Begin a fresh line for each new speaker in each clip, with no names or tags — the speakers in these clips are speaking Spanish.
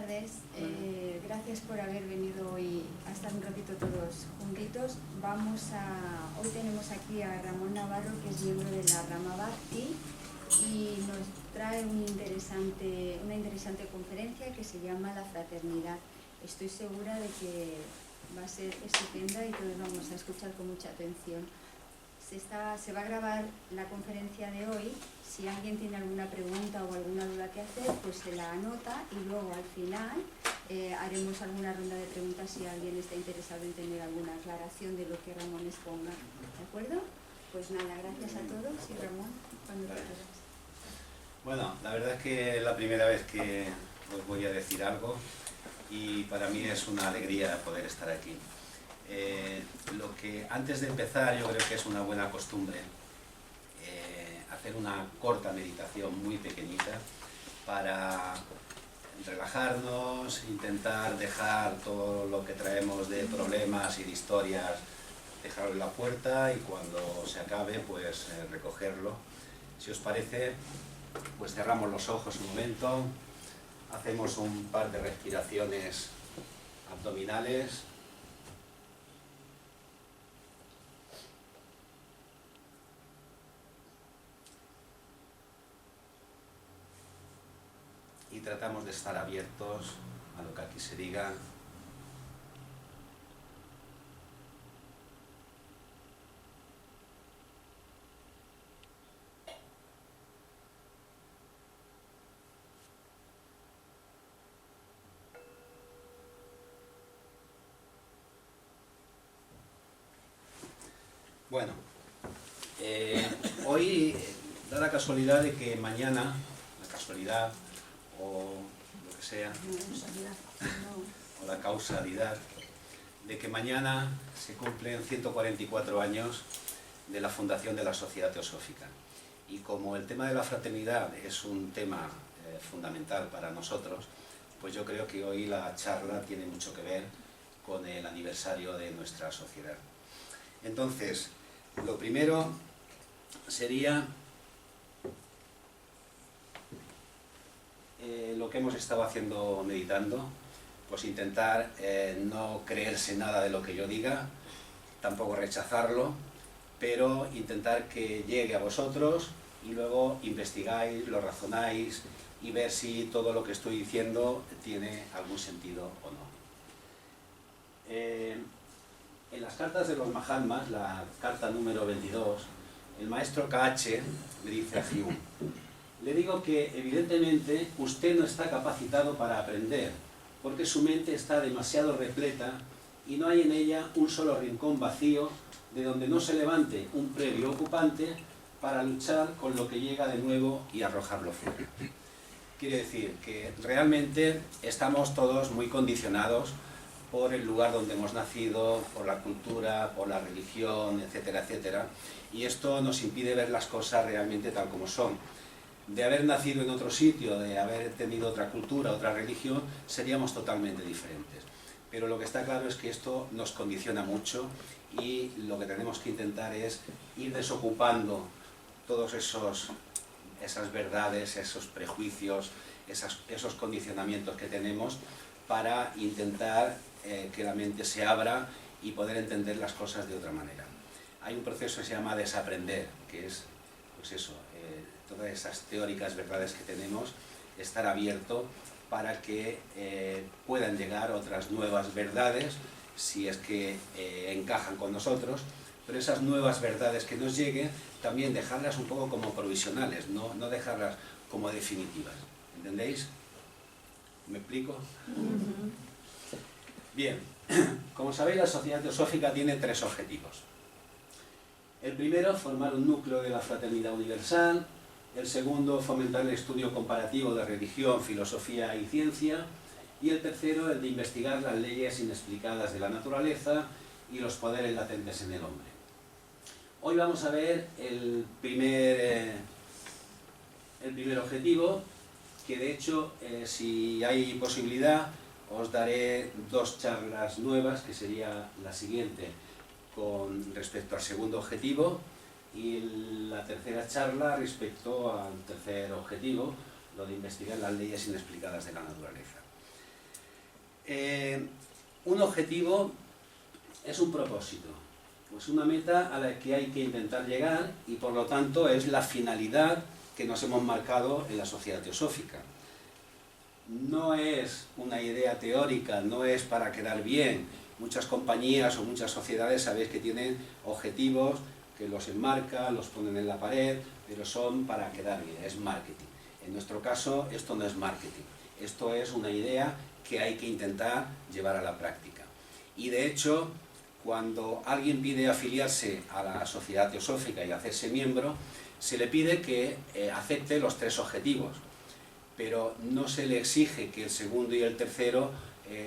tardes. Gracias por haber venido hoy a estar un ratito todos juntitos. Hoy tenemos aquí a Ramón Navarro, que es miembro de la rama Bhakti, y nos trae una interesante conferencia que se llama La Fraternidad. Estoy segura de que va a ser estupenda y todos vamos a escuchar con mucha atención. Se va a grabar la conferencia de hoy. Si alguien tiene alguna pregunta o alguna duda que hacer, pues se la anota y luego al final haremos alguna ronda de preguntas si alguien está interesado en tener alguna aclaración de lo que Ramón exponga. ¿De acuerdo? Pues nada, gracias a todos y Ramón, cuando quieras.
Bueno, la verdad es que es la primera vez que os voy a decir algo y para mí es una alegría poder estar aquí. Lo que antes de empezar yo creo que es una buena costumbre hacer una corta meditación muy pequeñita para relajarnos, intentar dejar todo lo que traemos de problemas y de historias, dejarlo en la puerta y cuando se acabe pues recogerlo. Si os parece, pues cerramos los ojos un momento, hacemos un par de respiraciones abdominales. Y tratamos de estar abiertos a lo que aquí se diga. Bueno, hoy da la casualidad de que mañana, o lo que sea, o la causalidad, de que mañana se cumplen 144 años de la fundación de la Sociedad Teosófica. Y como el tema de la fraternidad es un tema fundamental para nosotros, pues yo creo que hoy la charla tiene mucho que ver con el aniversario de nuestra sociedad. Entonces, lo primero sería lo que hemos estado haciendo meditando, pues intentar no creerse nada de lo que yo diga, tampoco rechazarlo, pero intentar que llegue a vosotros y luego investigáis, lo razonáis y ver si todo lo que estoy diciendo tiene algún sentido o no. En las cartas de los Mahatmas, la carta número 22, el maestro KH le dice a Hyun: le digo que evidentemente usted no está capacitado para aprender, porque su mente está demasiado repleta y no hay en ella un solo rincón vacío de donde no se levante un previo ocupante para luchar con lo que llega de nuevo y arrojarlo fuera. Quiere decir que realmente estamos todos muy condicionados por el lugar donde hemos nacido, por la cultura, por la religión, etcétera, etcétera, y esto nos impide ver las cosas realmente tal como son. De haber nacido en otro sitio, de haber tenido otra cultura, otra religión, seríamos totalmente diferentes. Pero lo que está claro es que esto nos condiciona mucho y lo que tenemos que intentar es ir desocupando todos esas verdades, esos prejuicios, esos condicionamientos que tenemos para intentar que la mente se abra y poder entender las cosas de otra manera. Hay un proceso que se llama desaprender, que es, pues eso, todas esas teóricas verdades que tenemos, estar abierto para que puedan llegar otras nuevas verdades, si es que encajan con nosotros, pero esas nuevas verdades que nos lleguen, también dejarlas un poco como provisionales, no dejarlas como definitivas. ¿Entendéis? ¿Me explico? Bien, como sabéis, la Sociedad Teosófica tiene 3 objetivos. El primero, formar un núcleo de la fraternidad universal. El segundo, fomentar el estudio comparativo de religión, filosofía y ciencia. Y el tercero, el de investigar las leyes inexplicadas de la naturaleza y los poderes latentes en el hombre. Hoy vamos a ver el primer objetivo, que de hecho, si hay posibilidad, os daré 2 charlas nuevas, que sería la siguiente con respecto al segundo objetivo y la tercera charla respecto al tercer objetivo, lo de investigar las leyes inexplicadas de la naturaleza. Un objetivo es un propósito, pues una meta a la que hay que intentar llegar y por lo tanto es la finalidad que nos hemos marcado en la Sociedad Teosófica. No es una idea teórica, no es para quedar bien. Muchas compañías o muchas sociedades sabéis que tienen objetivos que los enmarcan, los ponen en la pared, pero son para quedar bien, es marketing. En nuestro caso esto no es marketing, esto es una idea que hay que intentar llevar a la práctica. Y de hecho, cuando alguien pide afiliarse a la Sociedad Teosófica y hacerse miembro, se le pide que acepte los 3 objetivos, pero no se le exige que el segundo y el tercero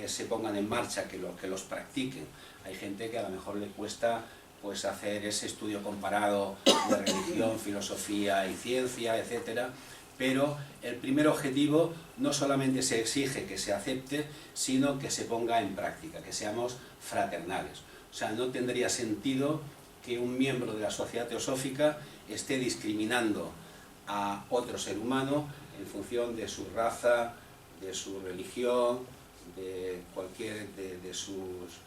se pongan en marcha, que los practiquen. Hay gente que a lo mejor le cuesta pues, hacer ese estudio comparado de religión, filosofía y ciencia, etcétera, pero el primer objetivo no solamente se exige que se acepte, sino que se ponga en práctica, que seamos fraternales. O sea, no tendría sentido que un miembro de la Sociedad Teosófica esté discriminando a otro ser humano en función de su raza, de su religión, de sus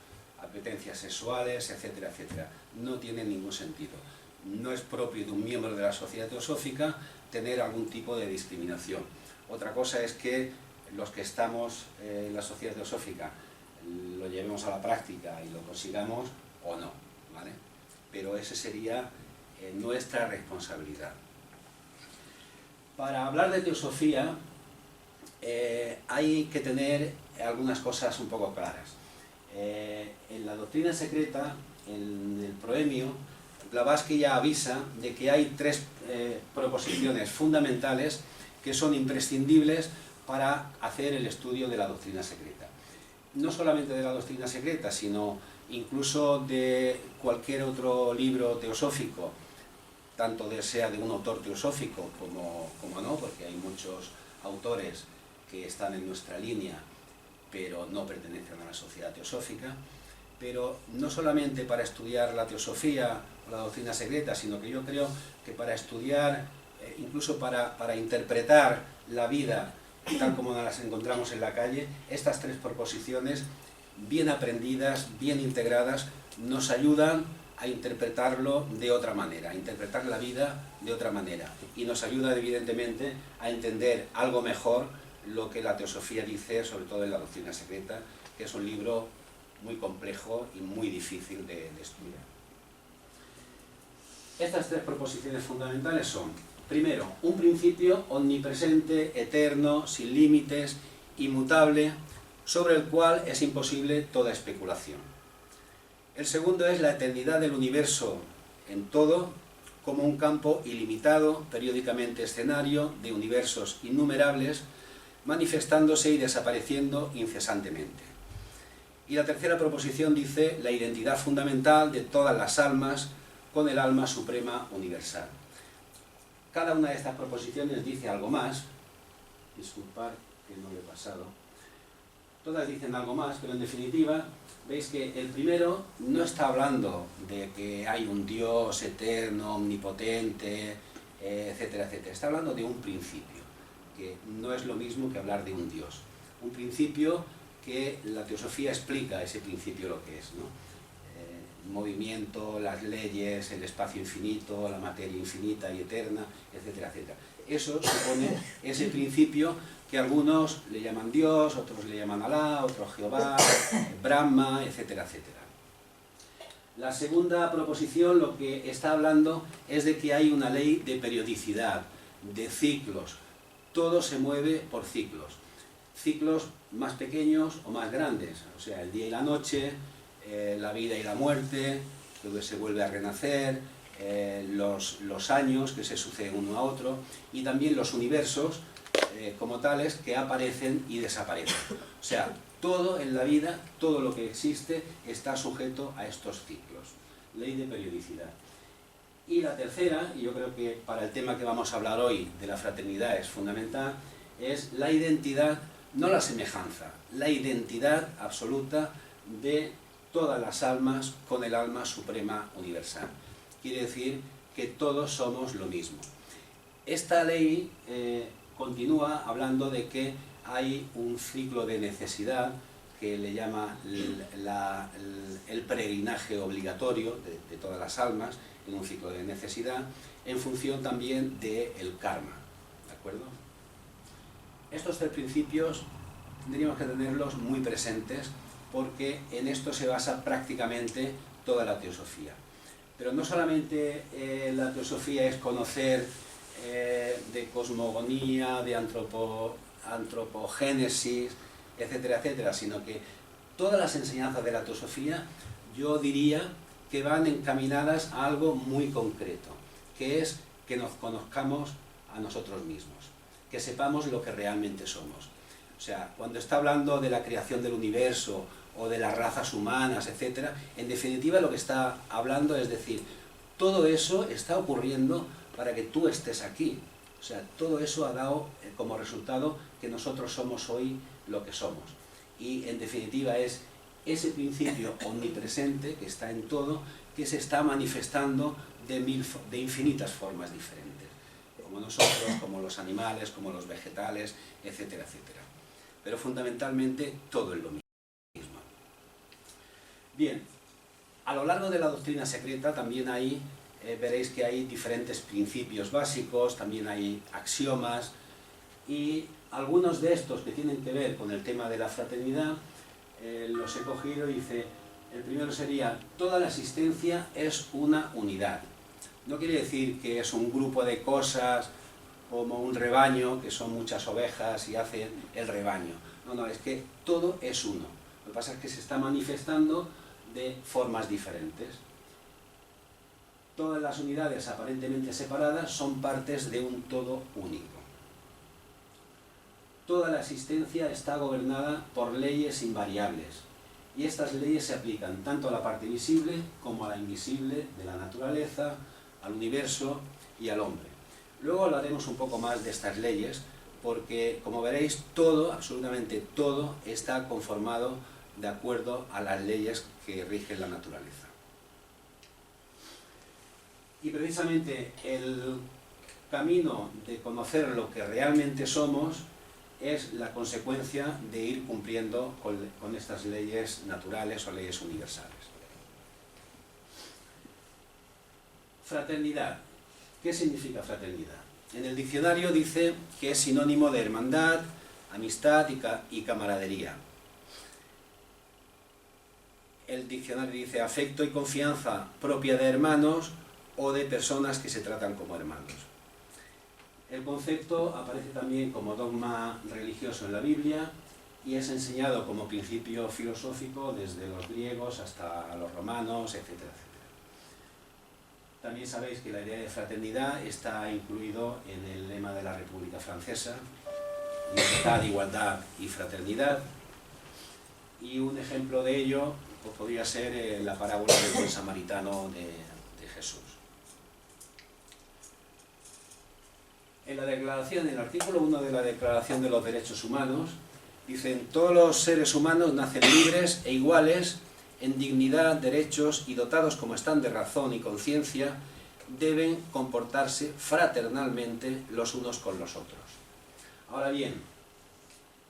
apetencias sexuales, etcétera, etcétera. No tiene ningún sentido. No es propio de un miembro de la Sociedad Teosófica tener algún tipo de discriminación. Otra cosa es que los que estamos en la Sociedad Teosófica lo llevemos a la práctica y lo consigamos o no, ¿vale? Pero esa sería nuestra responsabilidad. Para hablar de teosofía hay que tener algunas cosas un poco claras. En la doctrina secreta, en el proemio, Blavatsky ya avisa de que hay 3 proposiciones fundamentales que son imprescindibles para hacer el estudio de la doctrina secreta. No solamente de la doctrina secreta, sino incluso de cualquier otro libro teosófico, tanto sea de un autor teosófico como no, porque hay muchos autores que están en nuestra línea, pero no pertenecen a la Sociedad Teosófica. Pero no solamente para estudiar la teosofía o la doctrina secreta, sino que yo creo que para estudiar, incluso para interpretar la vida tal como nos las encontramos en la calle, estas 3 proposiciones, bien aprendidas, bien integradas, nos ayudan a interpretarlo de otra manera, a interpretar la vida de otra manera. Y nos ayuda, evidentemente, a entender algo mejor lo que la teosofía dice, sobre todo en la doctrina secreta, que es un libro muy complejo y muy difícil de estudiar. Estas 3 proposiciones fundamentales son: primero, un principio omnipresente, eterno, sin límites, inmutable, sobre el cual es imposible toda especulación. El segundo es la eternidad del universo en todo, como un campo ilimitado, periódicamente escenario de universos innumerables, manifestándose y desapareciendo incesantemente. Y la tercera proposición dice la identidad fundamental de todas las almas con el alma suprema universal. Cada una de estas proposiciones dice algo más. Disculpad que no lo he pasado. Todas dicen algo más, pero en definitiva, veis que el primero no está hablando de que hay un Dios eterno, omnipotente, etcétera, etcétera. Está hablando de un principio, que no es lo mismo que hablar de un Dios. Un principio que la teosofía explica ese principio lo que es, ¿no? El movimiento, las leyes, el espacio infinito, la materia infinita y eterna, etcétera, etcétera. Eso supone ese principio que algunos le llaman Dios, otros le llaman Alá, otros Jehová, Brahma, etcétera, etcétera. La segunda proposición lo que está hablando es de que hay una ley de periodicidad, de ciclos. Todo se mueve por ciclos. Ciclos más pequeños o más grandes, o sea, el día y la noche, la vida y la muerte, donde se vuelve a renacer, los años que se suceden uno a otro, y también los universos como tales que aparecen y desaparecen. O sea, todo en la vida, todo lo que existe está sujeto a estos ciclos. Ley de periodicidad. Y la tercera, y yo creo que para el tema que vamos a hablar hoy de la fraternidad es fundamental, es la identidad, no la semejanza, la identidad absoluta de todas las almas con el alma suprema universal. Quiere decir que todos somos lo mismo. Esta ley continúa hablando de que hay un ciclo de necesidad que le llama el peregrinaje obligatorio de todas las almas en un ciclo de necesidad, en función también del karma, ¿de acuerdo? Estos 3 principios tendríamos que tenerlos muy presentes porque en esto se basa prácticamente toda la teosofía. Pero no solamente la teosofía es conocer de cosmogonía, de antropogénesis, etcétera, etcétera, sino que todas las enseñanzas de la teosofía yo diría que van encaminadas a algo muy concreto, que es que nos conozcamos a nosotros mismos, que sepamos lo que realmente somos. O sea, cuando está hablando de la creación del universo o de las razas humanas, etcétera, en definitiva lo que está hablando es decir, todo eso está ocurriendo para que tú estés aquí. O sea, todo eso ha dado como resultado que nosotros somos hoy lo que somos. Y en definitiva es ese principio omnipresente que está en todo, que se está manifestando de infinitas formas diferentes, como nosotros, como los animales, como los vegetales, etcétera, etcétera. Pero fundamentalmente todo es lo mismo. Bien, a lo largo de la doctrina secreta también veréis que hay diferentes principios básicos, también hay axiomas, y algunos de estos que tienen que ver con el tema de la fraternidad, los he cogido y dice, el primero sería, toda la existencia es una unidad. No quiere decir que es un grupo de cosas como un rebaño, que son muchas ovejas y hacen el rebaño. No, no, es que todo es uno. Lo que pasa es que se está manifestando de formas diferentes. Todas las unidades aparentemente separadas son partes de un todo único. Toda la existencia está gobernada por leyes invariables, y estas leyes se aplican tanto a la parte visible como a la invisible de la naturaleza, al universo y al hombre. Luego hablaremos un poco más de estas leyes, porque como veréis todo, absolutamente todo, está conformado de acuerdo a las leyes que rigen la naturaleza. Y precisamente el camino de conocer lo que realmente somos es la consecuencia de ir cumpliendo con estas leyes naturales o leyes universales. Fraternidad. ¿Qué significa fraternidad? En el diccionario dice que es sinónimo de hermandad, amistad y camaradería. El diccionario dice afecto y confianza propia de hermanos o de personas que se tratan como hermanos. El concepto aparece también como dogma religioso en la Biblia y es enseñado como principio filosófico desde los griegos hasta los romanos, etcétera, etcétera. También sabéis que la idea de fraternidad está incluido en el lema de la República Francesa, libertad, igualdad y fraternidad. Y un ejemplo de ello pues, podría ser la parábola del buen samaritano de Jesús. En el artículo 1 de la Declaración de los Derechos Humanos, dicen, todos los seres humanos nacen libres e iguales en dignidad, derechos y dotados como están de razón y conciencia, deben comportarse fraternalmente los unos con los otros. Ahora bien,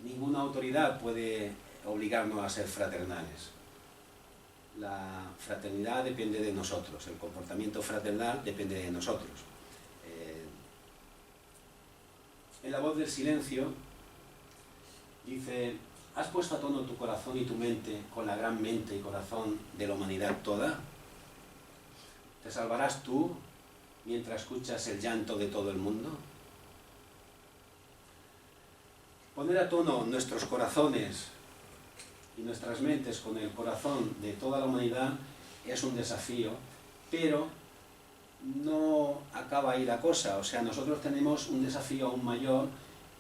ninguna autoridad puede obligarnos a ser fraternales. La fraternidad depende de nosotros, el comportamiento fraternal depende de nosotros. En la voz del silencio dice, ¿has puesto a tono tu corazón y tu mente con la gran mente y corazón de la humanidad toda? ¿Te salvarás tú mientras escuchas el llanto de todo el mundo? Poner a tono nuestros corazones y nuestras mentes con el corazón de toda la humanidad es un desafío, pero no acaba ahí la cosa. O sea, nosotros tenemos un desafío aún mayor,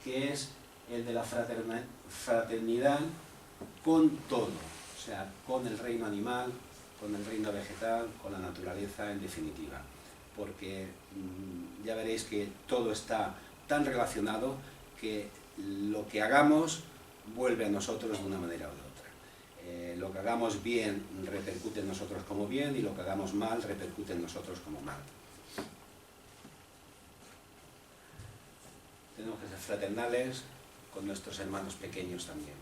que es el de la fraternidad con todo, o sea, con el reino animal, con el reino vegetal, con la naturaleza en definitiva, porque ya veréis que todo está tan relacionado que lo que hagamos vuelve a nosotros de una manera o de otra. Lo que hagamos bien repercute en nosotros como bien y lo que hagamos mal repercute en nosotros como mal. Tenemos que ser fraternales con nuestros hermanos pequeños también.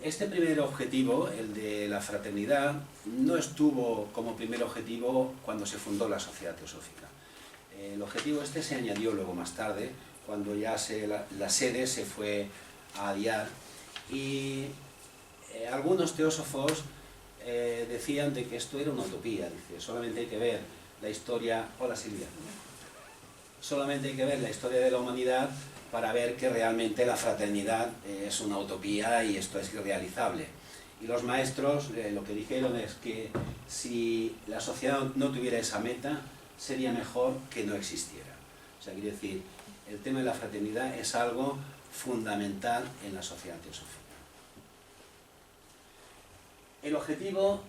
Este primer objetivo, el de la fraternidad, no estuvo como primer objetivo cuando se fundó la Sociedad Teosófica. El objetivo este se añadió luego más tarde, cuando ya la sede se fue a adiar, y algunos teósofos decían de que esto era una utopía. Dice, solamente hay que ver la historia... Hola Silvia. Solamente hay que ver la historia de la humanidad para ver que realmente la fraternidad es una utopía y esto es irrealizable. Y los maestros lo que dijeron es que si la sociedad no tuviera esa meta, sería mejor que no existiera. O sea, quiere decir, el tema de la fraternidad es algo fundamental en la sociedad teosófica. El objetivo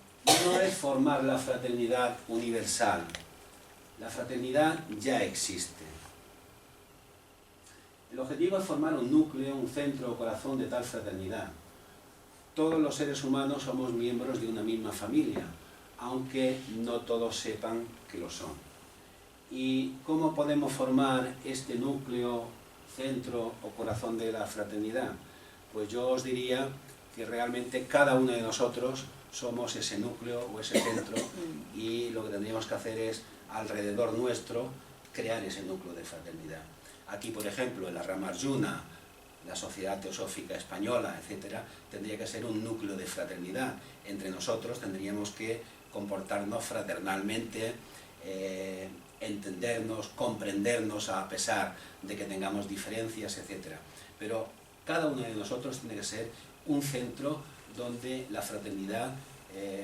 no es formar la fraternidad universal. La fraternidad ya existe. El objetivo es formar un núcleo, un centro o corazón de tal fraternidad. Todos los seres humanos somos miembros de una misma familia, aunque no todos sepan que lo son. ¿Y cómo podemos formar este núcleo, centro o corazón de la fraternidad? Pues yo os diría que realmente cada uno de nosotros somos ese núcleo o ese centro, y lo que tendríamos que hacer es, alrededor nuestro, crear ese núcleo de fraternidad. Aquí, por ejemplo, en la rama Arjuna, la Sociedad Teosófica Española, etcétera, tendría que ser un núcleo de fraternidad. Entre nosotros tendríamos que comportarnos fraternalmente, entendernos, comprendernos a pesar de que tengamos diferencias, etcétera. Pero cada uno de nosotros tiene que ser un centro donde la fraternidad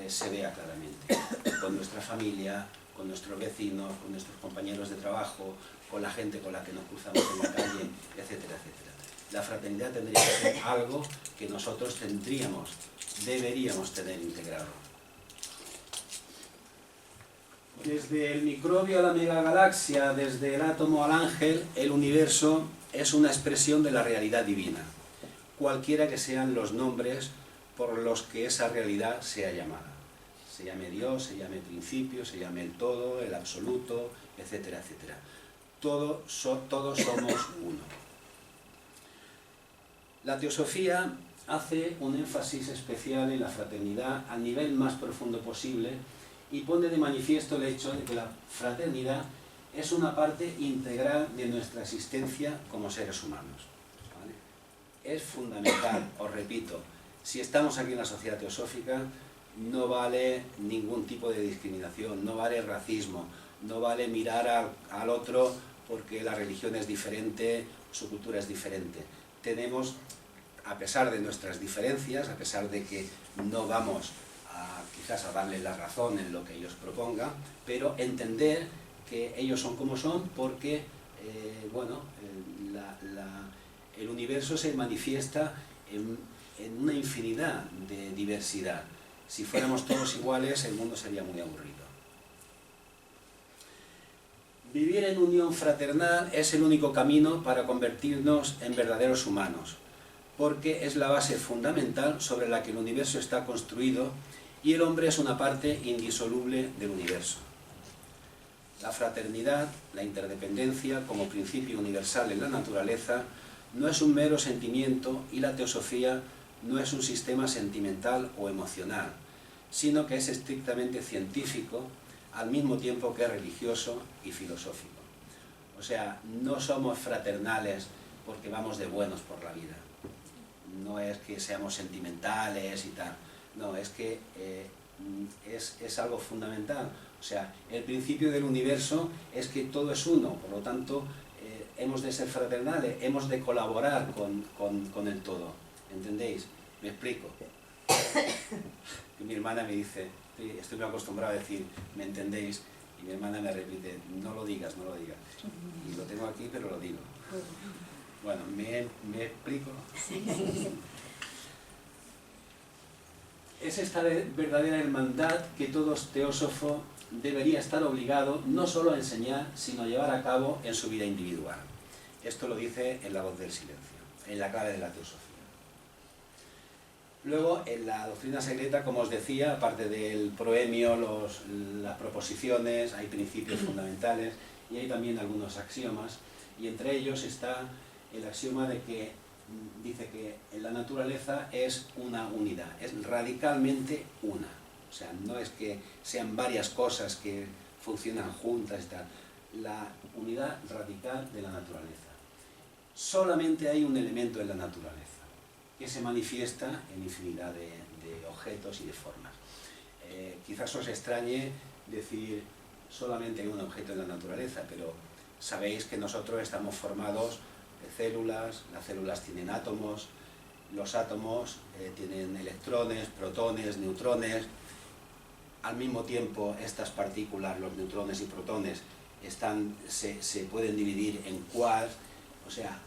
se vea claramente, con nuestra familia, con nuestros vecinos, con nuestros compañeros de trabajo, con la gente con la que nos cruzamos en la calle, etcétera, etcétera. La fraternidad tendría que ser algo que nosotros deberíamos tener integrado. Desde el microbio a la megagalaxia, desde el átomo al ángel, el universo es una expresión de la realidad divina, cualquiera que sean los nombres por los que esa realidad sea llamada. Se llame Dios, se llame principio, se llame el todo, el absoluto, etcétera, etcétera. Todos somos uno. La teosofía hace un énfasis especial en la fraternidad al nivel más profundo posible y pone de manifiesto el hecho de que la fraternidad es una parte integral de nuestra existencia como seres humanos. ¿Vale? Es fundamental, os repito, si estamos aquí en la sociedad teosófica, no vale ningún tipo de discriminación, no vale racismo, no vale mirar al otro porque la religión es diferente, su cultura es diferente. Tenemos, a pesar de nuestras diferencias, a pesar de que no vamos quizás a darle la razón en lo que ellos propongan, pero entender que ellos son como son porque, el universo se manifiesta en una infinidad de diversidad. Si fuéramos todos iguales, el mundo sería muy aburrido. Vivir en unión fraternal es el único camino para convertirnos en verdaderos humanos, porque es la base fundamental sobre la que el universo está construido y el hombre es una parte indisoluble del universo. La fraternidad, la interdependencia como principio universal en la naturaleza, no es un mero sentimiento y la teosofía no es un sistema sentimental o emocional, sino que es estrictamente científico, al mismo tiempo que religioso y filosófico. O sea, no somos fraternales porque vamos de buenos por la vida. No es que seamos sentimentales y tal. No, es que es algo fundamental. O sea, el principio del universo es que todo es uno, por lo tanto, hemos de ser fraternales, hemos de colaborar con el todo. ¿Entendéis? ¿Me explico? Y mi hermana me dice, estoy muy acostumbrado a decir, ¿me entendéis? Y mi hermana me repite, no lo digas, no lo digas. Y lo tengo aquí, pero lo digo. Bueno, ¿me explico? Es esta verdadera hermandad que todo teósofo debería estar obligado no solo a enseñar, sino a llevar a cabo en su vida individual. Esto lo dice en La Voz del Silencio, en la clave de la teosofía. Luego, en la doctrina secreta, como os decía, aparte del proemio, las proposiciones, hay principios fundamentales y hay también algunos axiomas, y entre ellos está el axioma de que dice que en la naturaleza es una unidad, es radicalmente una. O sea, no es que sean varias cosas que funcionan juntas y tal. La unidad radical de la naturaleza. Solamente hay un elemento en la naturaleza, que se manifiesta en infinidad de objetos y de formas. Quizás os extrañe decir solamente hay un objeto en la naturaleza, pero sabéis que nosotros estamos formados de células, las células tienen átomos, los átomos tienen electrones, protones, neutrones. Al mismo tiempo, estas partículas, los neutrones y protones, se pueden dividir en quarks. O sea,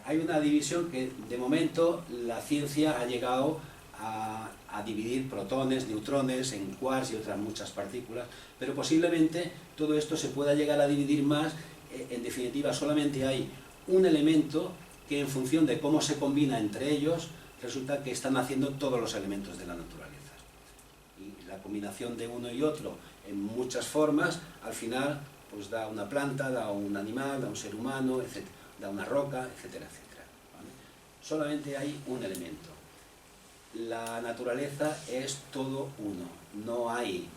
hay una división que de momento la ciencia ha llegado a dividir protones, neutrones en quarks y otras muchas partículas, pero posiblemente todo esto se pueda llegar a dividir más. En definitiva, solamente hay un elemento que en función de cómo se combina entre ellos, resulta que están haciendo todos los elementos de la naturaleza. Y la combinación de uno y otro en muchas formas, al final pues da una planta, da un animal, da un ser humano, etc., da una roca, etcétera, etcétera. ¿Vale? Solamente hay un elemento. La naturaleza es todo uno, no hay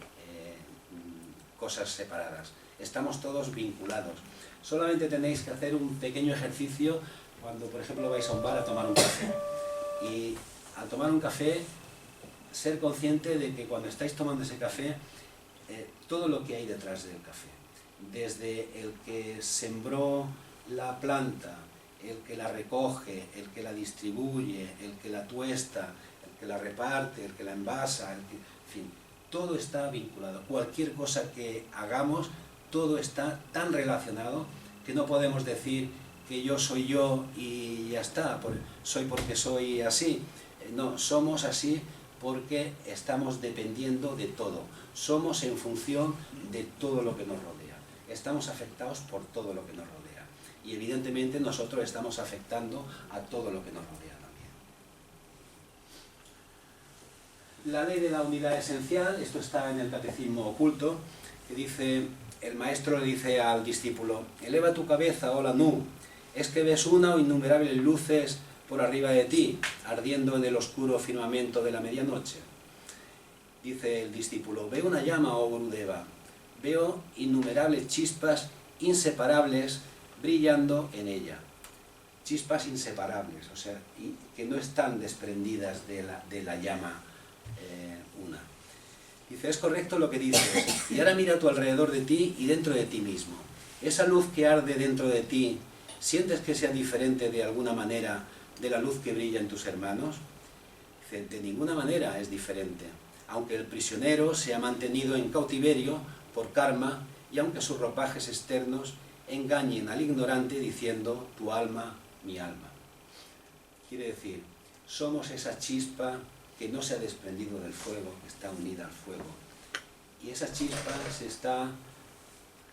cosas separadas, estamos todos vinculados. Solamente tenéis que hacer un pequeño ejercicio cuando, por ejemplo, vais a un bar a tomar un café. Y al tomar un café, ser consciente de que cuando estáis tomando ese café, todo lo que hay detrás del café, desde el que sembró la planta, el que la recoge, el que la distribuye, el que la tuesta, el que la reparte, el que la envasa, en fin, todo está vinculado. Cualquier cosa que hagamos, todo está tan relacionado que no podemos decir que yo soy yo y ya está, soy porque soy así. No, somos así porque estamos dependiendo de todo. Somos en función de todo lo que nos rodea. Estamos afectados por todo lo que nos rodea. Y evidentemente nosotros estamos afectando a todo lo que nos rodea también. La ley de la unidad esencial, esto está en el Catecismo Oculto, que dice, el maestro le dice al discípulo, eleva tu cabeza, hola Nu, es que ves una o innumerables luces por arriba de ti, ardiendo en el oscuro firmamento de la medianoche. Dice el discípulo, veo una llama, oh Gurudeva, veo innumerables chispas inseparables brillando en ella. Chispas inseparables, o sea, que no están desprendidas de la llama una. Dice, es correcto lo que dices, y ahora mira a tu alrededor de ti y dentro de ti mismo. Esa luz que arde dentro de ti, ¿sientes que sea diferente de alguna manera de la luz que brilla en tus hermanos? Dice, de ninguna manera es diferente, aunque el prisionero se ha mantenido en cautiverio por karma y aunque sus ropajes externos engañen al ignorante diciendo tu alma, mi alma. Quiere decir, somos esa chispa que no se ha desprendido del fuego, que está unida al fuego. Y esa chispa se está...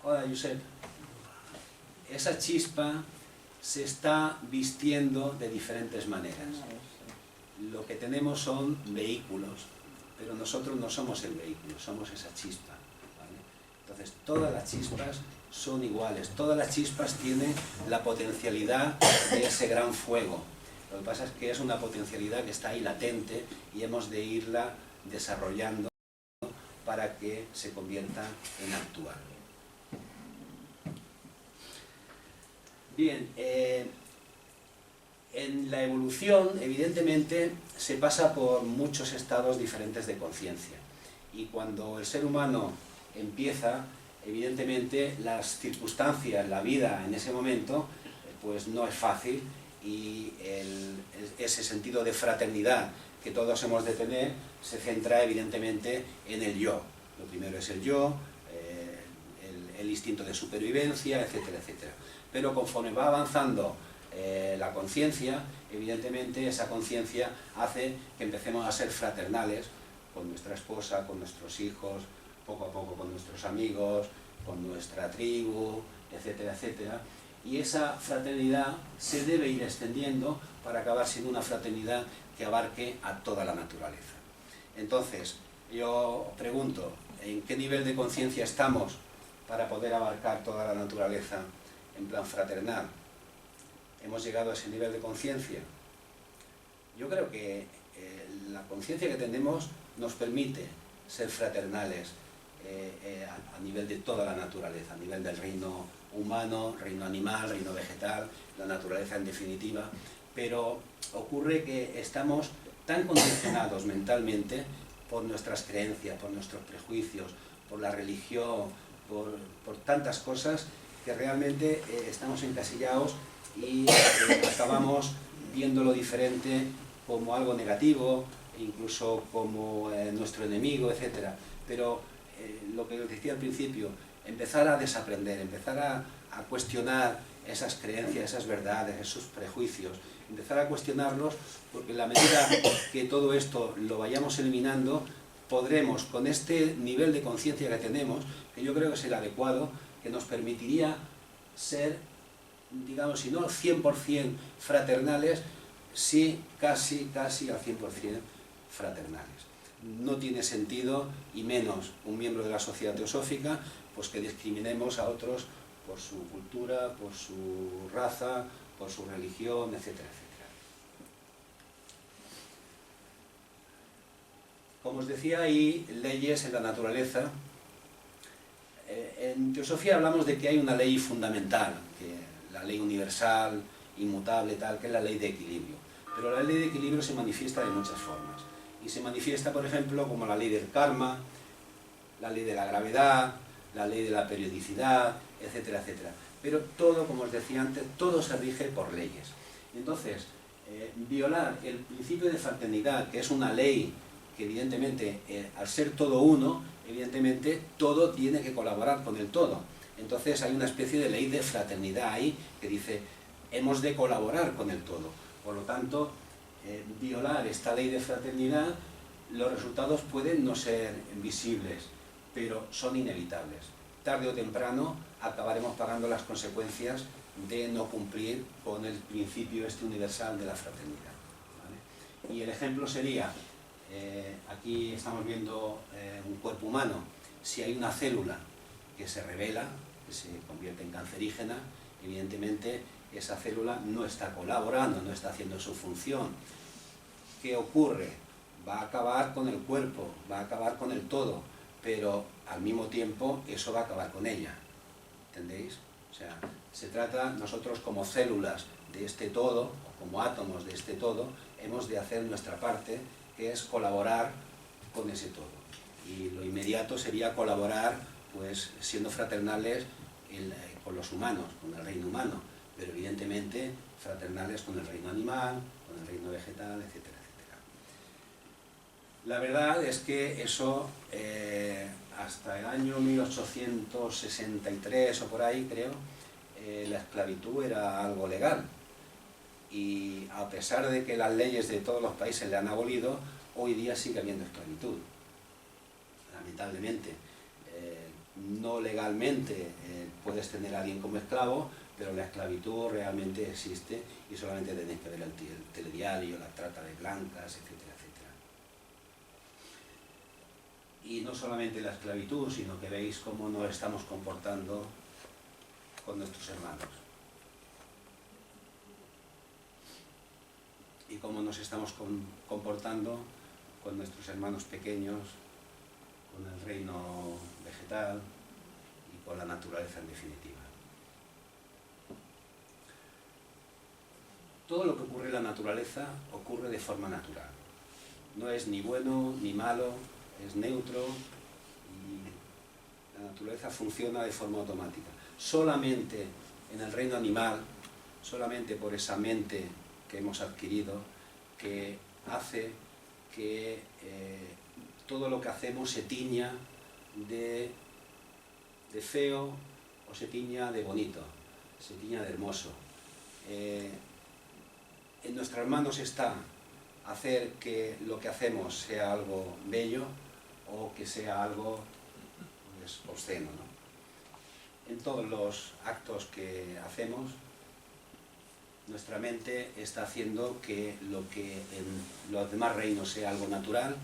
Hola, Josep. Esa chispa se está vistiendo de diferentes maneras. Lo que tenemos son vehículos, pero nosotros no somos el vehículo, somos esa chispa. ¿Vale? Entonces, todas las chispas son iguales, todas las chispas tienen la potencialidad de ese gran fuego. Lo que pasa es que es una potencialidad que está ahí latente y hemos de irla desarrollando para que se convierta en actual. Bien, en la evolución, evidentemente, se pasa por muchos estados diferentes de conciencia. Y cuando el ser humano empieza, evidentemente, las circunstancias, la vida en ese momento, pues no es fácil, y ese sentido de fraternidad que todos hemos de tener se centra evidentemente en el yo. Lo primero es el yo, el instinto de supervivencia, etcétera, etcétera. Pero conforme va avanzando la conciencia, evidentemente esa conciencia hace que empecemos a ser fraternales con nuestra esposa, con nuestros hijos, poco a poco con nuestros amigos, con nuestra tribu, etcétera, etcétera. Y esa fraternidad se debe ir extendiendo para acabar siendo una fraternidad que abarque a toda la naturaleza. Entonces, yo pregunto, ¿en qué nivel de conciencia estamos para poder abarcar toda la naturaleza en plan fraternal? hemos llegado a ese nivel de conciencia. Yo creo que la conciencia que tenemos nos permite ser fraternales a nivel de toda la naturaleza, a nivel del reino humano, reino animal, reino vegetal, la naturaleza en definitiva, pero ocurre que estamos tan condicionados mentalmente por nuestras creencias, por nuestros prejuicios, por la religión, por tantas cosas, que realmente estamos encasillados y acabamos viendo lo diferente como algo negativo, incluso como nuestro enemigo, etc. Pero lo que os decía al principio, empezar a desaprender, empezar a cuestionar esas creencias, esas verdades, esos prejuicios, empezar a cuestionarlos, porque en la medida que todo esto lo vayamos eliminando, podremos, con este nivel de conciencia que tenemos, que yo creo que es el adecuado, que nos permitiría ser, digamos, si no al 100% fraternales, sí casi al 100% fraternales. No tiene sentido, y menos un miembro de la sociedad teosófica, pues que discriminemos a otros por su cultura, por su raza, por su religión, etcétera, etcétera. Como os decía, hay leyes en la naturaleza. En teosofía hablamos de que hay una ley fundamental, que la ley universal, inmutable, tal, que es la ley de equilibrio. Pero la ley de equilibrio se manifiesta de muchas formas. Y se manifiesta, por ejemplo, como la ley del karma, la ley de la gravedad, la ley de la periodicidad, etcétera, etcétera. Pero todo, como os decía antes, todo se rige por leyes. Entonces, violar el principio de fraternidad, que es una ley que evidentemente, al ser todo uno, evidentemente todo tiene que colaborar con el todo. Entonces hay una especie de ley de fraternidad ahí que dice, hemos de colaborar con el todo. Por lo tanto, violar esta ley de fraternidad, los resultados pueden no ser visibles, pero son inevitables. Tarde o temprano acabaremos pagando las consecuencias de no cumplir con el principio este universal de la fraternidad, ¿vale? Y el ejemplo sería, aquí estamos viendo un cuerpo humano. Si hay una célula que se revela, que se convierte en cancerígena, evidentemente esa célula no está colaborando, no está haciendo su función. ¿Qué ocurre? Va a acabar con el cuerpo, va a acabar con el todo, pero al mismo tiempo eso va a acabar con ella. ¿Entendéis? O sea, se trata, nosotros como células de este todo, o como átomos de este todo, hemos de hacer nuestra parte, que es colaborar con ese todo. Y lo inmediato sería colaborar, pues, siendo fraternales con los humanos, con el reino humano, pero evidentemente fraternales con el reino animal, con el reino vegetal, etcétera, etcétera. La verdad es que eso, hasta el año 1863 o por ahí, creo, la esclavitud era algo legal. Y a pesar de que las leyes de todos los países le han abolido, hoy día sigue habiendo esclavitud, lamentablemente. No legalmente puedes tener a alguien como esclavo, pero la esclavitud realmente existe y solamente tenéis que ver el telediario, la trata de blancas, etcétera, etcétera. Y no solamente la esclavitud, sino que veis cómo nos estamos comportando con nuestros hermanos. Y cómo nos estamos comportando con nuestros hermanos pequeños, con el reino vegetal y con la naturaleza en definitiva. Todo lo que ocurre en la naturaleza ocurre de forma natural. No es ni bueno ni malo, es neutro y la naturaleza funciona de forma automática. Solamente en el reino animal, solamente por esa mente que hemos adquirido, que hace que todo lo que hacemos se tiña de feo o se tiña de bonito, se tiña de hermoso. En nuestras manos está hacer que lo que hacemos sea algo bello o que sea algo, pues, obsceno, ¿no? En todos los actos que hacemos, nuestra mente está haciendo que lo que en los demás reinos sea algo natural,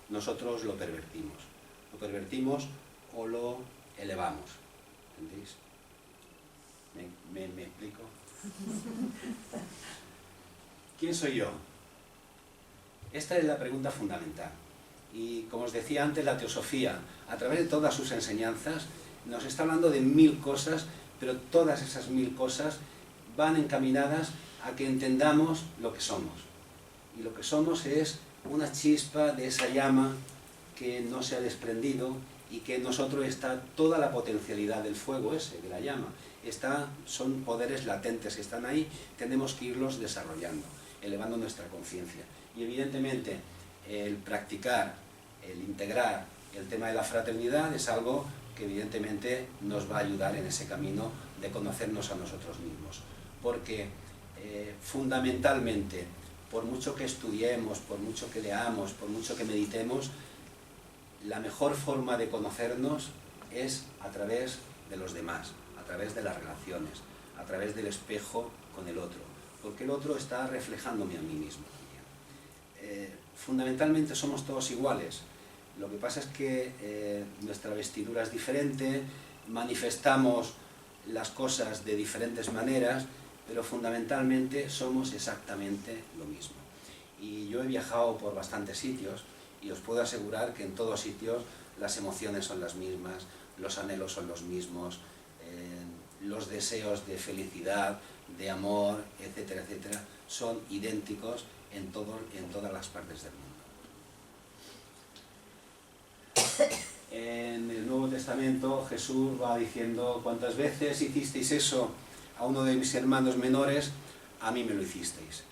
nosotros lo pervertimos. Lo pervertimos o lo elevamos. ¿Entendéis? ¿Me explico? ¿Quién soy yo? Esta es la pregunta fundamental. Y como os decía antes, la teosofía, a través de todas sus enseñanzas, nos está hablando de 1000 cosas, pero todas esas 1000 cosas van encaminadas a que entendamos lo que somos. Y lo que somos es una chispa de esa llama que no se ha desprendido y que en nosotros está toda la potencialidad del fuego ese, de la llama. Son poderes latentes que están ahí, tenemos que irlos desarrollando, elevando nuestra conciencia. Y evidentemente el practicar, el integrar el tema de la fraternidad es algo que evidentemente nos va a ayudar en ese camino de conocernos a nosotros mismos. Porque fundamentalmente, por mucho que estudiemos, por mucho que leamos, por mucho que meditemos, la mejor forma de conocernos es a través de los demás, a través de las relaciones, a través del espejo con el otro, porque el otro está reflejándome a mí mismo. Fundamentalmente somos todos iguales, lo que pasa es que nuestra vestidura es diferente, manifestamos las cosas de diferentes maneras, pero fundamentalmente somos exactamente lo mismo. Y yo he viajado por bastantes sitios y os puedo asegurar que en todos sitios las emociones son las mismas, los anhelos son los mismos, los deseos de felicidad, de amor, etcétera, etcétera, son idénticos en todas las partes del mundo. En el Nuevo Testamento Jesús va diciendo: cuantas veces hicisteis eso a uno de mis hermanos menores, a mí me lo hicisteis.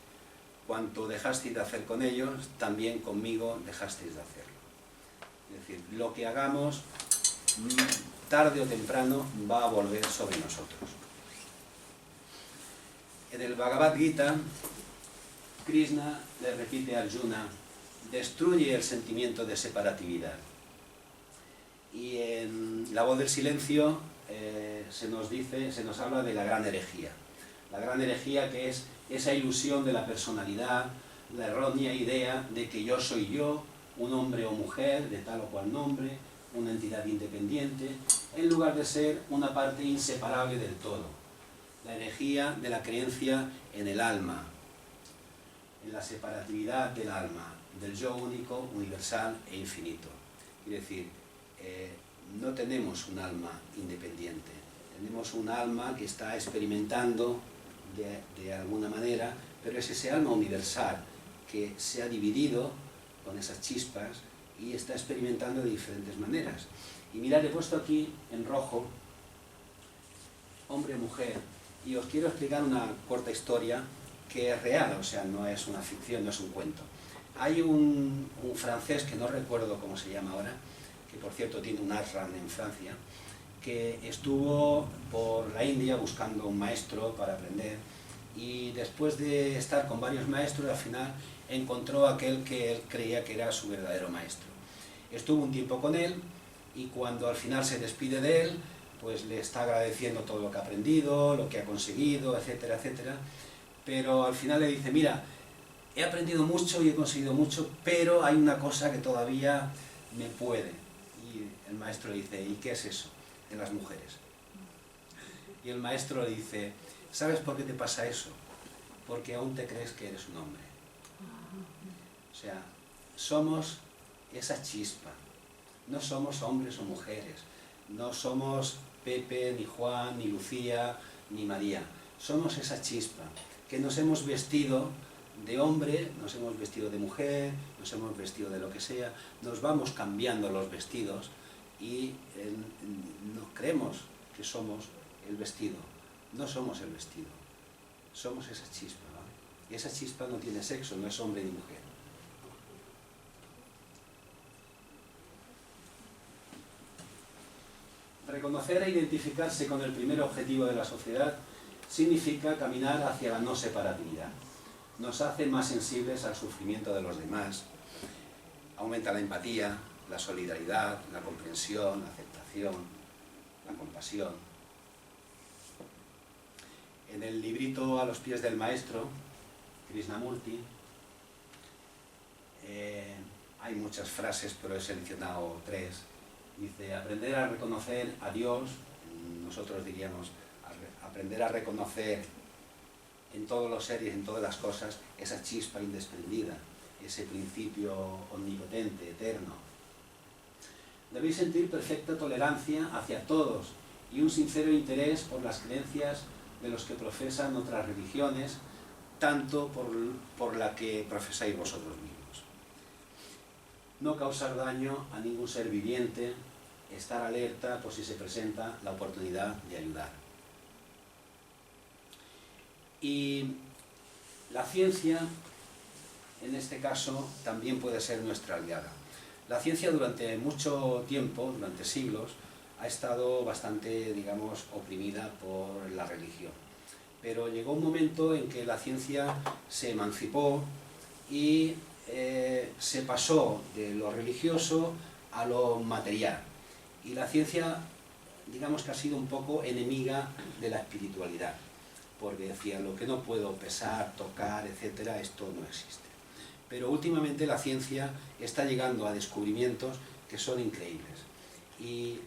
Cuanto dejasteis de hacer con ellos, también conmigo dejasteis de hacerlo. Es decir, lo que hagamos, tarde o temprano, va a volver sobre nosotros. En el Bhagavad Gita, Krishna le repite a Arjuna: destruye el sentimiento de separatividad. Y en La Voz del Silencio se nos habla de la gran herejía. La gran herejía, que es esa ilusión de la personalidad, la errónea idea de que yo soy yo, un hombre o mujer de tal o cual nombre, una entidad independiente, en lugar de ser una parte inseparable del todo. La herejía de la creencia en el alma, en la separatividad del alma, del yo único, universal e infinito. Es decir, no tenemos un alma independiente, tenemos un alma que está experimentando de alguna manera, pero es ese alma universal que se ha dividido con esas chispas y está experimentando de diferentes maneras. Y mirad, he puesto aquí en rojo hombre, mujer, y os quiero explicar una corta historia que es real, o sea, no es una ficción, no es un cuento. Hay un francés, que no recuerdo cómo se llama ahora, que por cierto tiene un ashram en Francia, que estuvo por la India buscando un maestro para aprender, y después de estar con varios maestros, al final encontró aquel que él creía que era su verdadero maestro. Estuvo un tiempo con él, y cuando al final se despide de él, pues le está agradeciendo todo lo que ha aprendido, lo que ha conseguido, etcétera, etcétera, pero al final le dice: mira, he aprendido mucho y he conseguido mucho, pero hay una cosa que todavía me puede. Y el maestro le dice: ¿y qué es eso? De las mujeres. Y el maestro le dice: ¿sabes por qué te pasa eso? Porque aún te crees que eres un hombre. O sea, somos esa chispa. No somos hombres o mujeres. No somos Pepe, ni Juan, ni Lucía, ni María. Somos esa chispa que nos hemos vestido de hombre, nos hemos vestido de mujer, nos hemos vestido de lo que sea, nos vamos cambiando los vestidos y nos creemos que somos el vestido. No somos el vestido, somos esa chispa, ¿vale? Y esa chispa no tiene sexo, no es hombre ni mujer. Reconocer e identificarse con el primer objetivo de la sociedad significa caminar hacia la no separatividad. Nos hace más sensibles al sufrimiento de los demás, aumenta la empatía, la solidaridad, la comprensión, la aceptación, la compasión. En el librito A los pies del maestro, Krishnamurti, hay muchas frases, pero he seleccionado 3. Dice: aprender a reconocer a Dios, nosotros diríamos aprender a reconocer en todos los seres, en todas las cosas, esa chispa indesprendida, ese principio omnipotente, eterno. Debéis sentir perfecta tolerancia hacia todos y un sincero interés por las creencias de los que profesan otras religiones, tanto por la que profesáis vosotros mismos. No causar daño a ningún ser viviente, estar alerta por si se presenta la oportunidad de ayudar. Y la ciencia, en este caso, también puede ser nuestra aliada. La ciencia durante mucho tiempo, durante siglos, ha estado bastante, digamos, oprimida por la religión. Pero llegó un momento en que la ciencia se emancipó y se pasó de lo religioso a lo material. Y la ciencia, digamos que ha sido un poco enemiga de la espiritualidad, porque decía, lo que no puedo pesar, tocar, etcétera, esto no existe. Pero últimamente la ciencia está llegando a descubrimientos que son increíbles. Y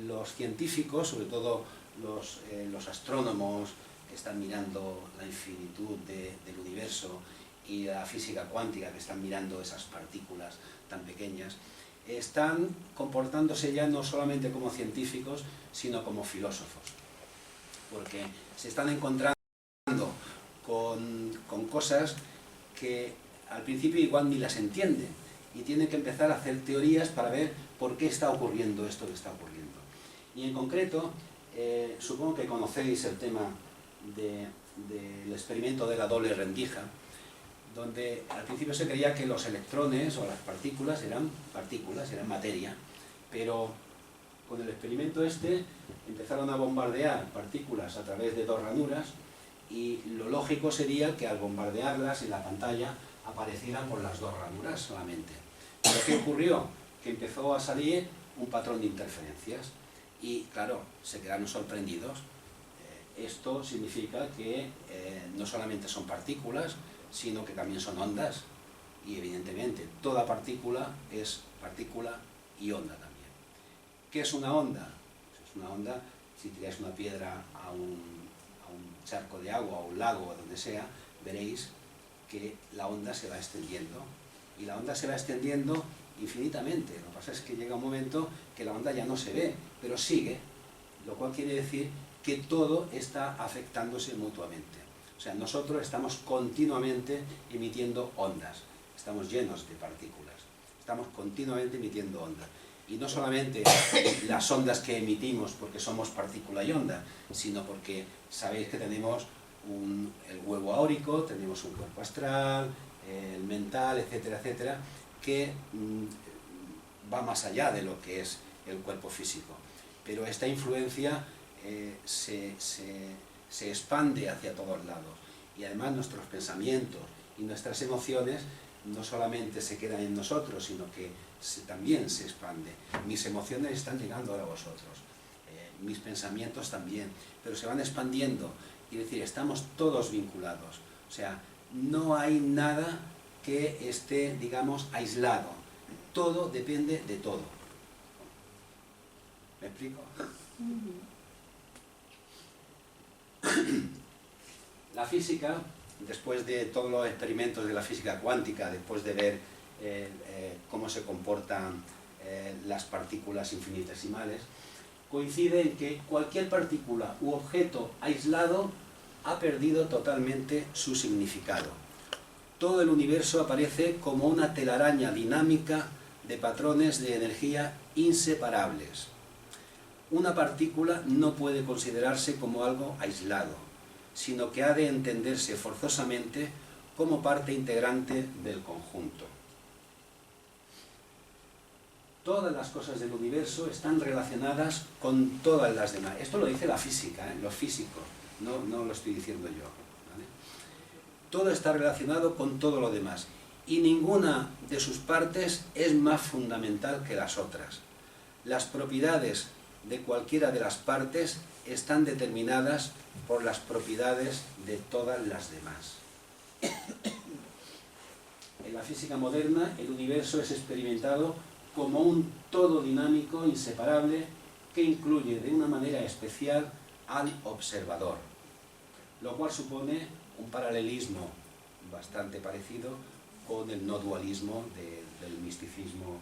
los científicos, sobre todo los astrónomos que están mirando la infinitud del universo, y la física cuántica que están mirando esas partículas tan pequeñas, están comportándose ya no solamente como científicos, sino como filósofos. Porque se están encontrando con cosas que al principio igual ni las entienden y tienen que empezar a hacer teorías para ver por qué está ocurriendo esto que está ocurriendo. Y en concreto, supongo que conocéis el tema del experimento de la doble rendija, donde al principio se creía que los electrones o las partículas eran materia, pero con el experimento empezaron a bombardear partículas a través de dos ranuras y lo lógico sería que al bombardearlas en la pantalla aparecieran por las dos ranuras solamente. Pero ¿qué ocurrió? Que empezó a salir un patrón de interferencias y claro, se quedaron sorprendidos. Esto significa que no solamente son partículas, sino que también son ondas y evidentemente toda partícula es partícula y onda también. ¿Qué es una onda? Pues es una onda, si tiráis una piedra a un charco de agua, a un lago o donde sea, veréis que la onda se va extendiendo y la onda se va extendiendo infinitamente. Lo que pasa es que llega un momento que la onda ya no se ve, pero sigue, lo cual quiere decir que todo está afectándose mutuamente. O sea, nosotros estamos continuamente emitiendo ondas, estamos llenos de partículas, estamos continuamente emitiendo ondas. Y no solamente las ondas que emitimos porque somos partícula y onda, sino porque sabéis que tenemos el huevo áurico, tenemos un cuerpo astral, el mental, etcétera, etcétera, que va más allá de lo que es el cuerpo físico. Pero esta influencia se expande hacia todos lados y además nuestros pensamientos y nuestras emociones no solamente se quedan en nosotros, sino que también se expande. Mis emociones están llegando ahora a vosotros, mis pensamientos también, pero se van expandiendo, es decir, estamos todos vinculados, o sea, no hay nada que esté, digamos, aislado, todo depende de todo. ¿Me explico? La física, después de todos los experimentos de la física cuántica, después de ver cómo se comportan las partículas infinitesimales, coincide en que cualquier partícula u objeto aislado ha perdido totalmente su significado. Todo el universo aparece como una telaraña dinámica de patrones de energía inseparables. Una partícula no puede considerarse como algo aislado, sino que ha de entenderse forzosamente como parte integrante del conjunto. Todas las cosas del universo están relacionadas con todas las demás. Esto lo dice la física, los físicos, no lo estoy diciendo yo, ¿vale? Todo está relacionado con todo lo demás y ninguna de sus partes es más fundamental que las otras. Las propiedades de cualquiera de las partes están determinadas por las propiedades de todas las demás. En la física moderna, el universo es experimentado como un todo dinámico inseparable que incluye de una manera especial al observador, lo cual supone un paralelismo bastante parecido con el no dualismo del misticismo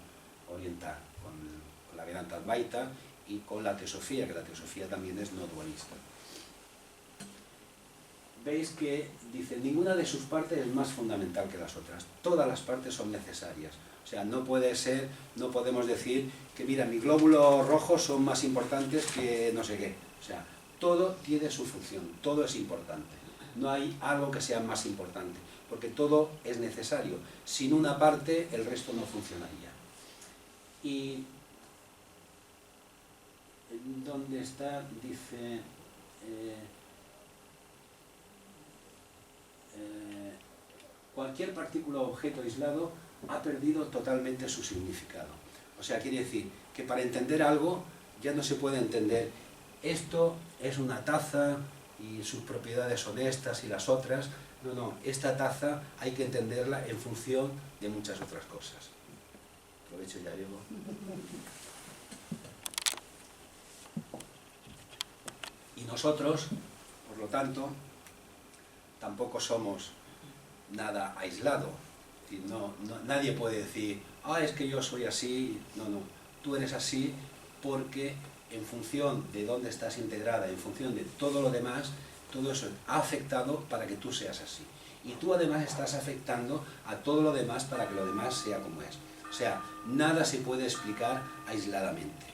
oriental, con la Vedanta Advaita y con la teosofía, que la teosofía también es no dualista. Veis que dice, ninguna de sus partes es más fundamental que las otras, todas las partes son necesarias. O sea, no puede ser, no podemos decir que mira, mis glóbulos rojos son más importantes que no sé qué. O sea, todo tiene su función, todo es importante. No hay algo que sea más importante, porque todo es necesario. Sin una parte, el resto no funcionaría. Y ¿dónde está? Dice... cualquier partícula o objeto aislado ha perdido totalmente su significado. O sea, quiere decir que para entender algo ya no se puede entender esto es una taza y sus propiedades son estas y las otras. No, no, esta taza hay que entenderla en función de muchas otras cosas. Aprovecho, ya llego. Y nosotros, por lo tanto, tampoco somos nada aislado. Nadie puede decir, es que yo soy así. No, no, tú eres así porque en función de dónde estás integrada, en función de todo lo demás, todo eso ha afectado para que tú seas así. Y tú además estás afectando a todo lo demás para que lo demás sea como es. O sea, nada se puede explicar aisladamente.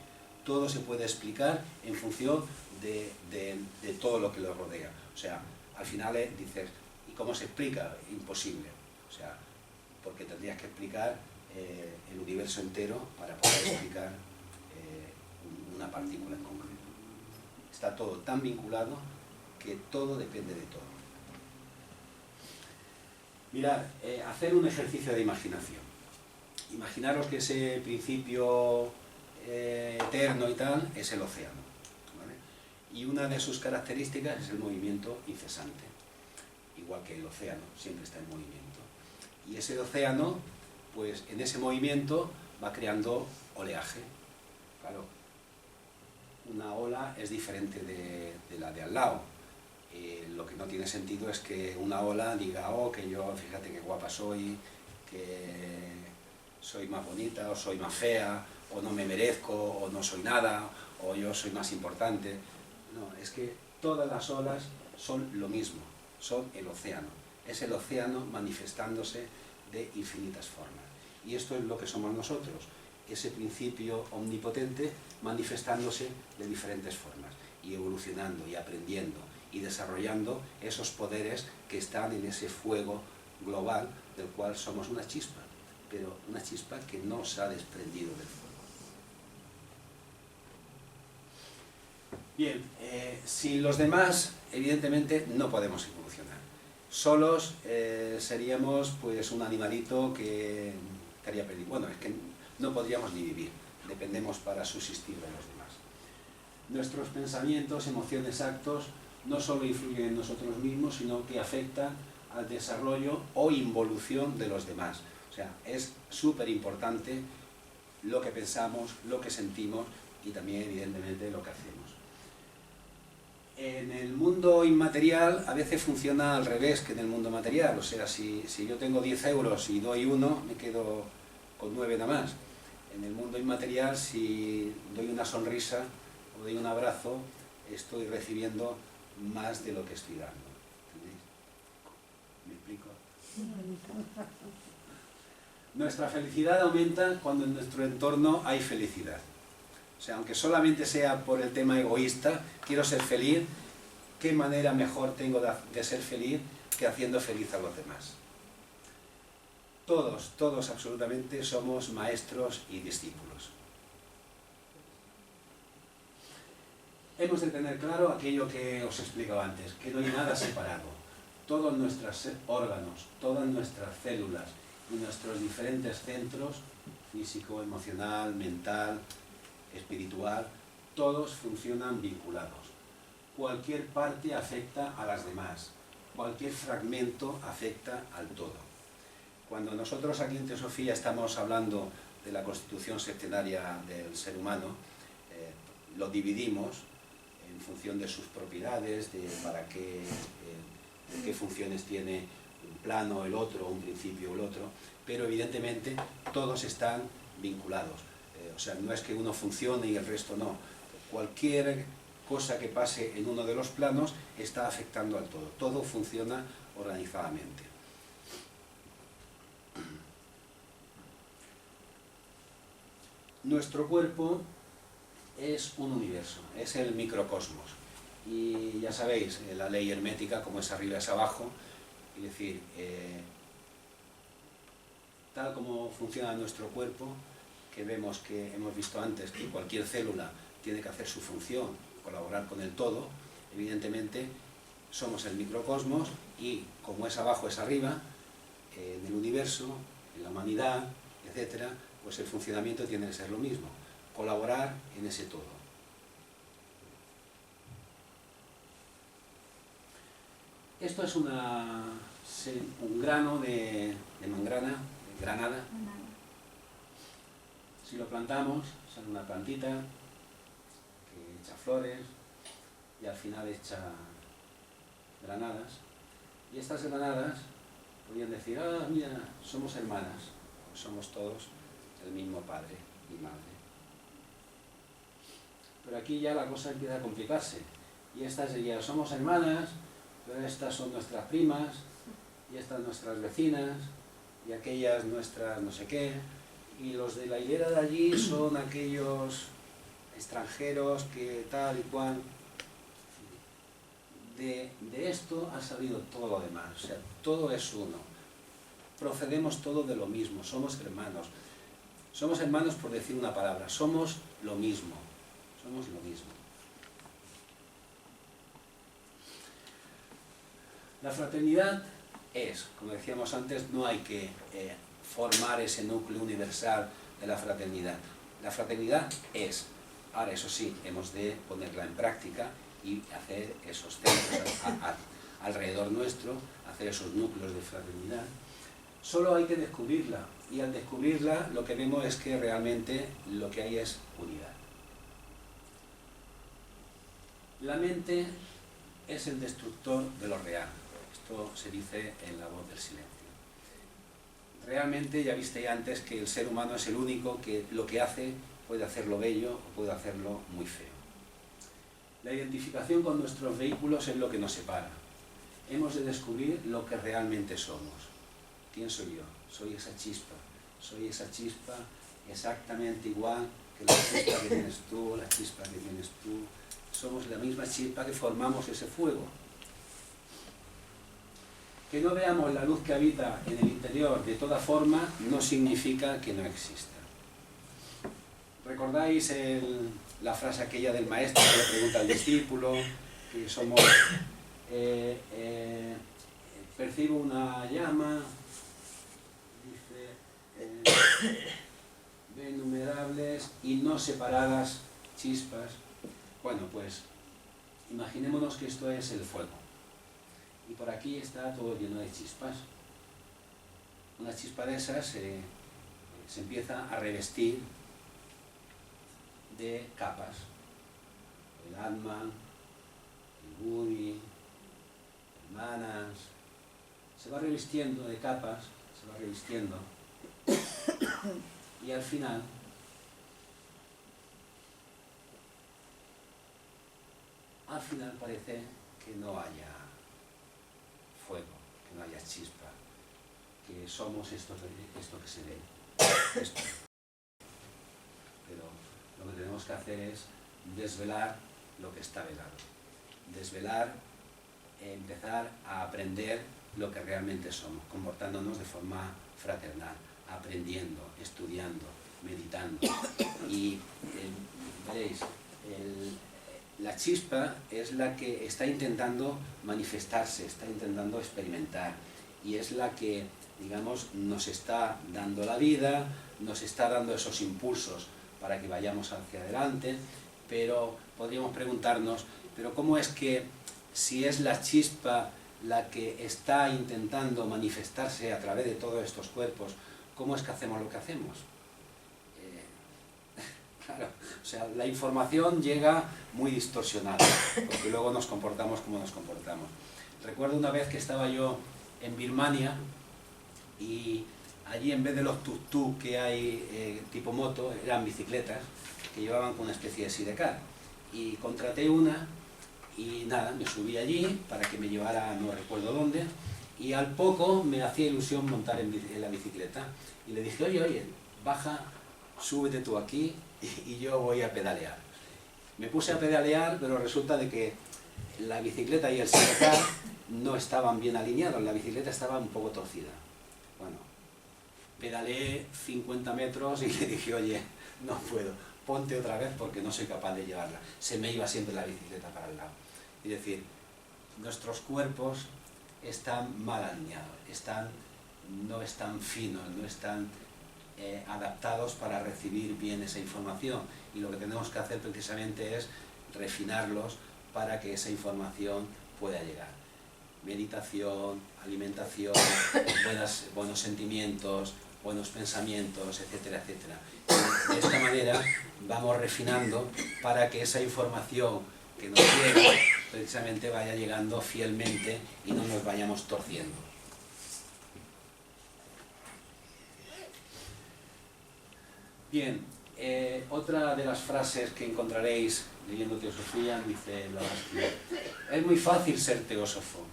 Todo se puede explicar en función de todo lo que lo rodea. O sea, al final dices, ¿y cómo se explica? Imposible. O sea, porque tendrías que explicar el universo entero para poder explicar una partícula en concreto. Está todo tan vinculado que todo depende de todo. Mirad, hacer un ejercicio de imaginación. Imaginaros que ese principio eterno y tal es el océano, ¿vale? Y una de sus características es el movimiento incesante, igual que el océano, siempre está en movimiento. Y ese océano, pues en ese movimiento va creando oleaje. Claro, una ola es diferente de la de al lado. Lo que no tiene sentido es que una ola diga, que yo, fíjate qué guapa soy, que soy más bonita, o soy más fea, o no me merezco, o no soy nada, o yo soy más importante. No, es que todas las olas son lo mismo, son el océano. Es el océano manifestándose de infinitas formas. Y esto es lo que somos nosotros, ese principio omnipotente manifestándose de diferentes formas, y evolucionando, y aprendiendo, y desarrollando esos poderes que están en ese fuego global del cual somos una chispa, pero una chispa que no se ha desprendido del fuego. Bien, sin los demás, evidentemente, no podemos evolucionar. Solos seríamos pues un animalito que estaría perdido. Bueno, es que no podríamos ni vivir, dependemos para subsistir de los demás. Nuestros pensamientos, emociones, actos no solo influyen en nosotros mismos, sino que afectan al desarrollo o involución de los demás. O sea, es súper importante lo que pensamos, lo que sentimos y también, evidentemente, lo que hacemos. En el mundo inmaterial a veces funciona al revés que en el mundo material. O sea, si yo tengo 10 euros y doy 1, me quedo con 9 nada más. En el mundo inmaterial, si doy una sonrisa o doy un abrazo, estoy recibiendo más de lo que estoy dando. ¿Entendéis? ¿Me explico? Nuestra felicidad aumenta cuando en nuestro entorno hay felicidad. O sea, aunque solamente sea por el tema egoísta, quiero ser feliz, ¿qué manera mejor tengo de ser feliz que haciendo feliz a los demás? Todos absolutamente somos maestros y discípulos. Hemos de tener claro aquello que os he explicado antes, que no hay nada separado. Todos nuestros órganos, todas nuestras células y nuestros diferentes centros, físico, emocional, mental, espiritual, todos funcionan vinculados. Cualquier parte afecta a las demás, cualquier fragmento afecta al todo. Cuando nosotros aquí en Teosofía estamos hablando de la constitución septenaria del ser humano, lo dividimos en función de sus propiedades, de para qué qué funciones tiene un plano, el otro, un principio, el otro, pero evidentemente todos están vinculados. O sea, no es que uno funcione y el resto no. Cualquier cosa que pase en uno de los planos está afectando al todo. Todo funciona organizadamente. Nuestro cuerpo es un universo, es el microcosmos. Y ya sabéis, la ley hermética, como es arriba es abajo, es decir, tal como funciona nuestro cuerpo, que vemos que hemos visto antes que cualquier célula tiene que hacer su función, colaborar con el todo, evidentemente somos el microcosmos y como es abajo es arriba, en el universo, en la humanidad, etcétera, pues el funcionamiento tiene que ser lo mismo, colaborar en ese todo. Esto es un grano de mangrana, de granada. Si lo plantamos, sale una plantita que echa flores y al final echa granadas. Y estas granadas podrían decir, ah, mira, somos hermanas, pues somos todos el mismo padre y madre. Pero aquí ya la cosa empieza a complicarse. Y estas ya somos hermanas, pero estas son nuestras primas, y estas nuestras vecinas, y aquellas nuestras no sé qué, y los de la hilera de allí son aquellos extranjeros que tal y cual. De esto ha salido todo lo demás, o sea, todo es uno. Procedemos todo de lo mismo, somos hermanos. Somos hermanos por decir una palabra, somos lo mismo, somos lo mismo. La fraternidad es, como decíamos antes, no hay que formar ese núcleo universal de la fraternidad. La fraternidad es, ahora eso sí, hemos de ponerla en práctica y hacer esos centros alrededor nuestro, hacer esos núcleos de fraternidad. Solo hay que descubrirla, y al descubrirla lo que vemos es que realmente lo que hay es unidad. La mente es el destructor de lo real. Esto se dice en La voz del silencio. Realmente ya visteis antes que el ser humano es el único que lo que hace puede hacerlo bello o puede hacerlo muy feo. La identificación con nuestros vehículos es lo que nos separa. Hemos de descubrir lo que realmente somos. ¿Quién soy yo? Soy esa chispa. Soy esa chispa exactamente igual que la chispa que tienes tú, la chispa que tienes tú. Somos la misma chispa que formamos ese fuego. Que no veamos la luz que habita en el interior de toda forma no significa que no exista. ¿Recordáis la frase aquella del maestro que le pregunta al discípulo que somos, percibo una llama, dice, de innumerables y no separadas chispas? Bueno, pues imaginémonos que esto es el fuego. Y por aquí está todo lleno de chispas. Una chispa de esas se empieza a revestir de capas. El Atman, el Buddhi, el Manas. Se va revistiendo de capas, se va revistiendo. Y al final parece que no haya fuego, que no haya chispa, que somos esto que se ve. Esto. Pero lo que tenemos que hacer es desvelar lo que está velado. Desvelar, empezar a aprender lo que realmente somos, comportándonos de forma fraternal, aprendiendo, estudiando, meditando. Y veréis, la chispa es la que está intentando manifestarse, está intentando experimentar, y es la que, digamos, nos está dando la vida, nos está dando esos impulsos para que vayamos hacia adelante. Pero podríamos preguntarnos, ¿pero cómo es que, si es la chispa la que está intentando manifestarse a través de todos estos cuerpos, cómo es que hacemos lo que hacemos? Claro, o sea, la información llega muy distorsionada, porque luego nos comportamos como nos comportamos. Recuerdo una vez que estaba yo en Birmania y allí, en vez de los tuk-tuk que hay tipo moto, eran bicicletas que llevaban con una especie de sidecar. Y contraté una y nada, me subí allí para que me llevara no recuerdo dónde, y al poco me hacía ilusión montar en la bicicleta. Y le dije, oye, baja, súbete tú aquí y yo voy a pedalear. Me puse a pedalear, pero resulta de que la bicicleta y el sidecar no estaban bien alineados, la bicicleta estaba un poco torcida. Bueno, pedaleé 50 metros y le dije, oye, no puedo, ponte otra vez porque no soy capaz de llevarla. Se me iba siempre la bicicleta para el lado. Es decir, nuestros cuerpos están mal alineados, no están finos, no están adaptados para recibir bien esa información, y lo que tenemos que hacer precisamente es refinarlos para que esa información pueda llegar. Meditación, alimentación, buenos sentimientos, buenos pensamientos, etcétera, etcétera. Y de esta manera vamos refinando para que esa información que nos llega precisamente vaya llegando fielmente y no nos vayamos torciendo. Bien, otra de las frases que encontraréis leyendo Teosofía dice Blavatsky: es muy fácil ser teósofo,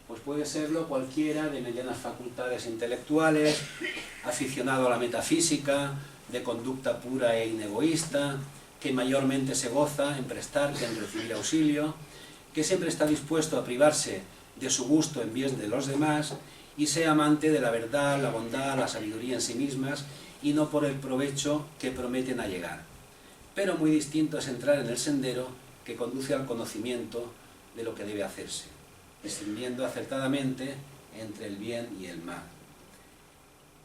pues puede serlo cualquiera de medianas facultades intelectuales, aficionado a la metafísica, de conducta pura e inegoísta, que mayormente se goza en prestar que en recibir auxilio, que siempre está dispuesto a privarse de su gusto en bien de los demás, y sea amante de la verdad, la bondad, la sabiduría en sí mismas, y no por el provecho que prometen allegar. Pero muy distinto es entrar en el sendero que conduce al conocimiento de lo que debe hacerse, distinguiendo acertadamente entre el bien y el mal.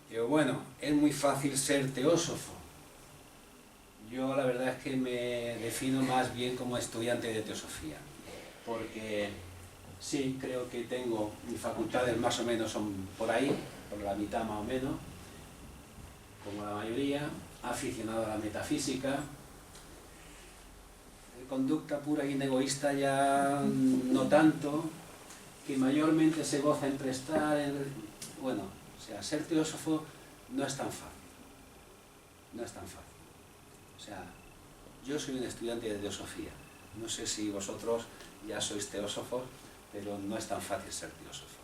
Digo, bueno, es muy fácil ser teósofo. Yo la verdad es que me defino más bien como estudiante de teosofía, porque sí, creo que tengo, mis facultades más o menos son por ahí, por la mitad más o menos, como la mayoría, aficionado a la metafísica, conducta pura y egoísta ya no tanto, que mayormente se goza en prestar, bueno, o sea, ser teósofo no es tan fácil, no es tan fácil. O sea, yo soy un estudiante de teosofía, no sé si vosotros ya sois teósofos, pero no es tan fácil ser teósofo.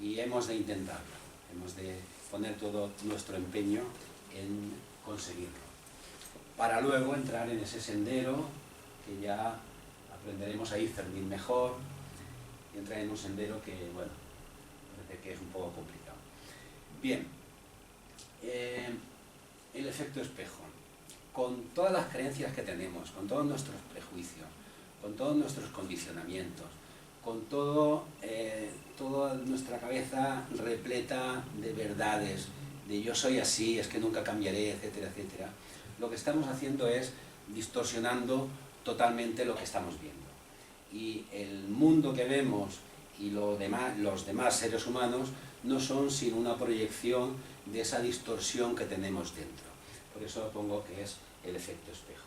Y hemos de intentarlo, hemos de poner todo nuestro empeño en conseguirlo, para luego entrar en ese sendero que ya aprenderemos a discernir mejor y entrar en un sendero que, bueno, parece que es un poco complicado. Bien, el efecto espejo. Con todas las creencias que tenemos, con todos nuestros prejuicios, con todos nuestros condicionamientos, con toda nuestra cabeza repleta de verdades, de yo soy así, es que nunca cambiaré, etcétera, etcétera, lo que estamos haciendo es distorsionando totalmente lo que estamos viendo. Y el mundo que vemos y los demás seres humanos no son sino una proyección de esa distorsión que tenemos dentro. Por eso pongo que es el efecto espejo.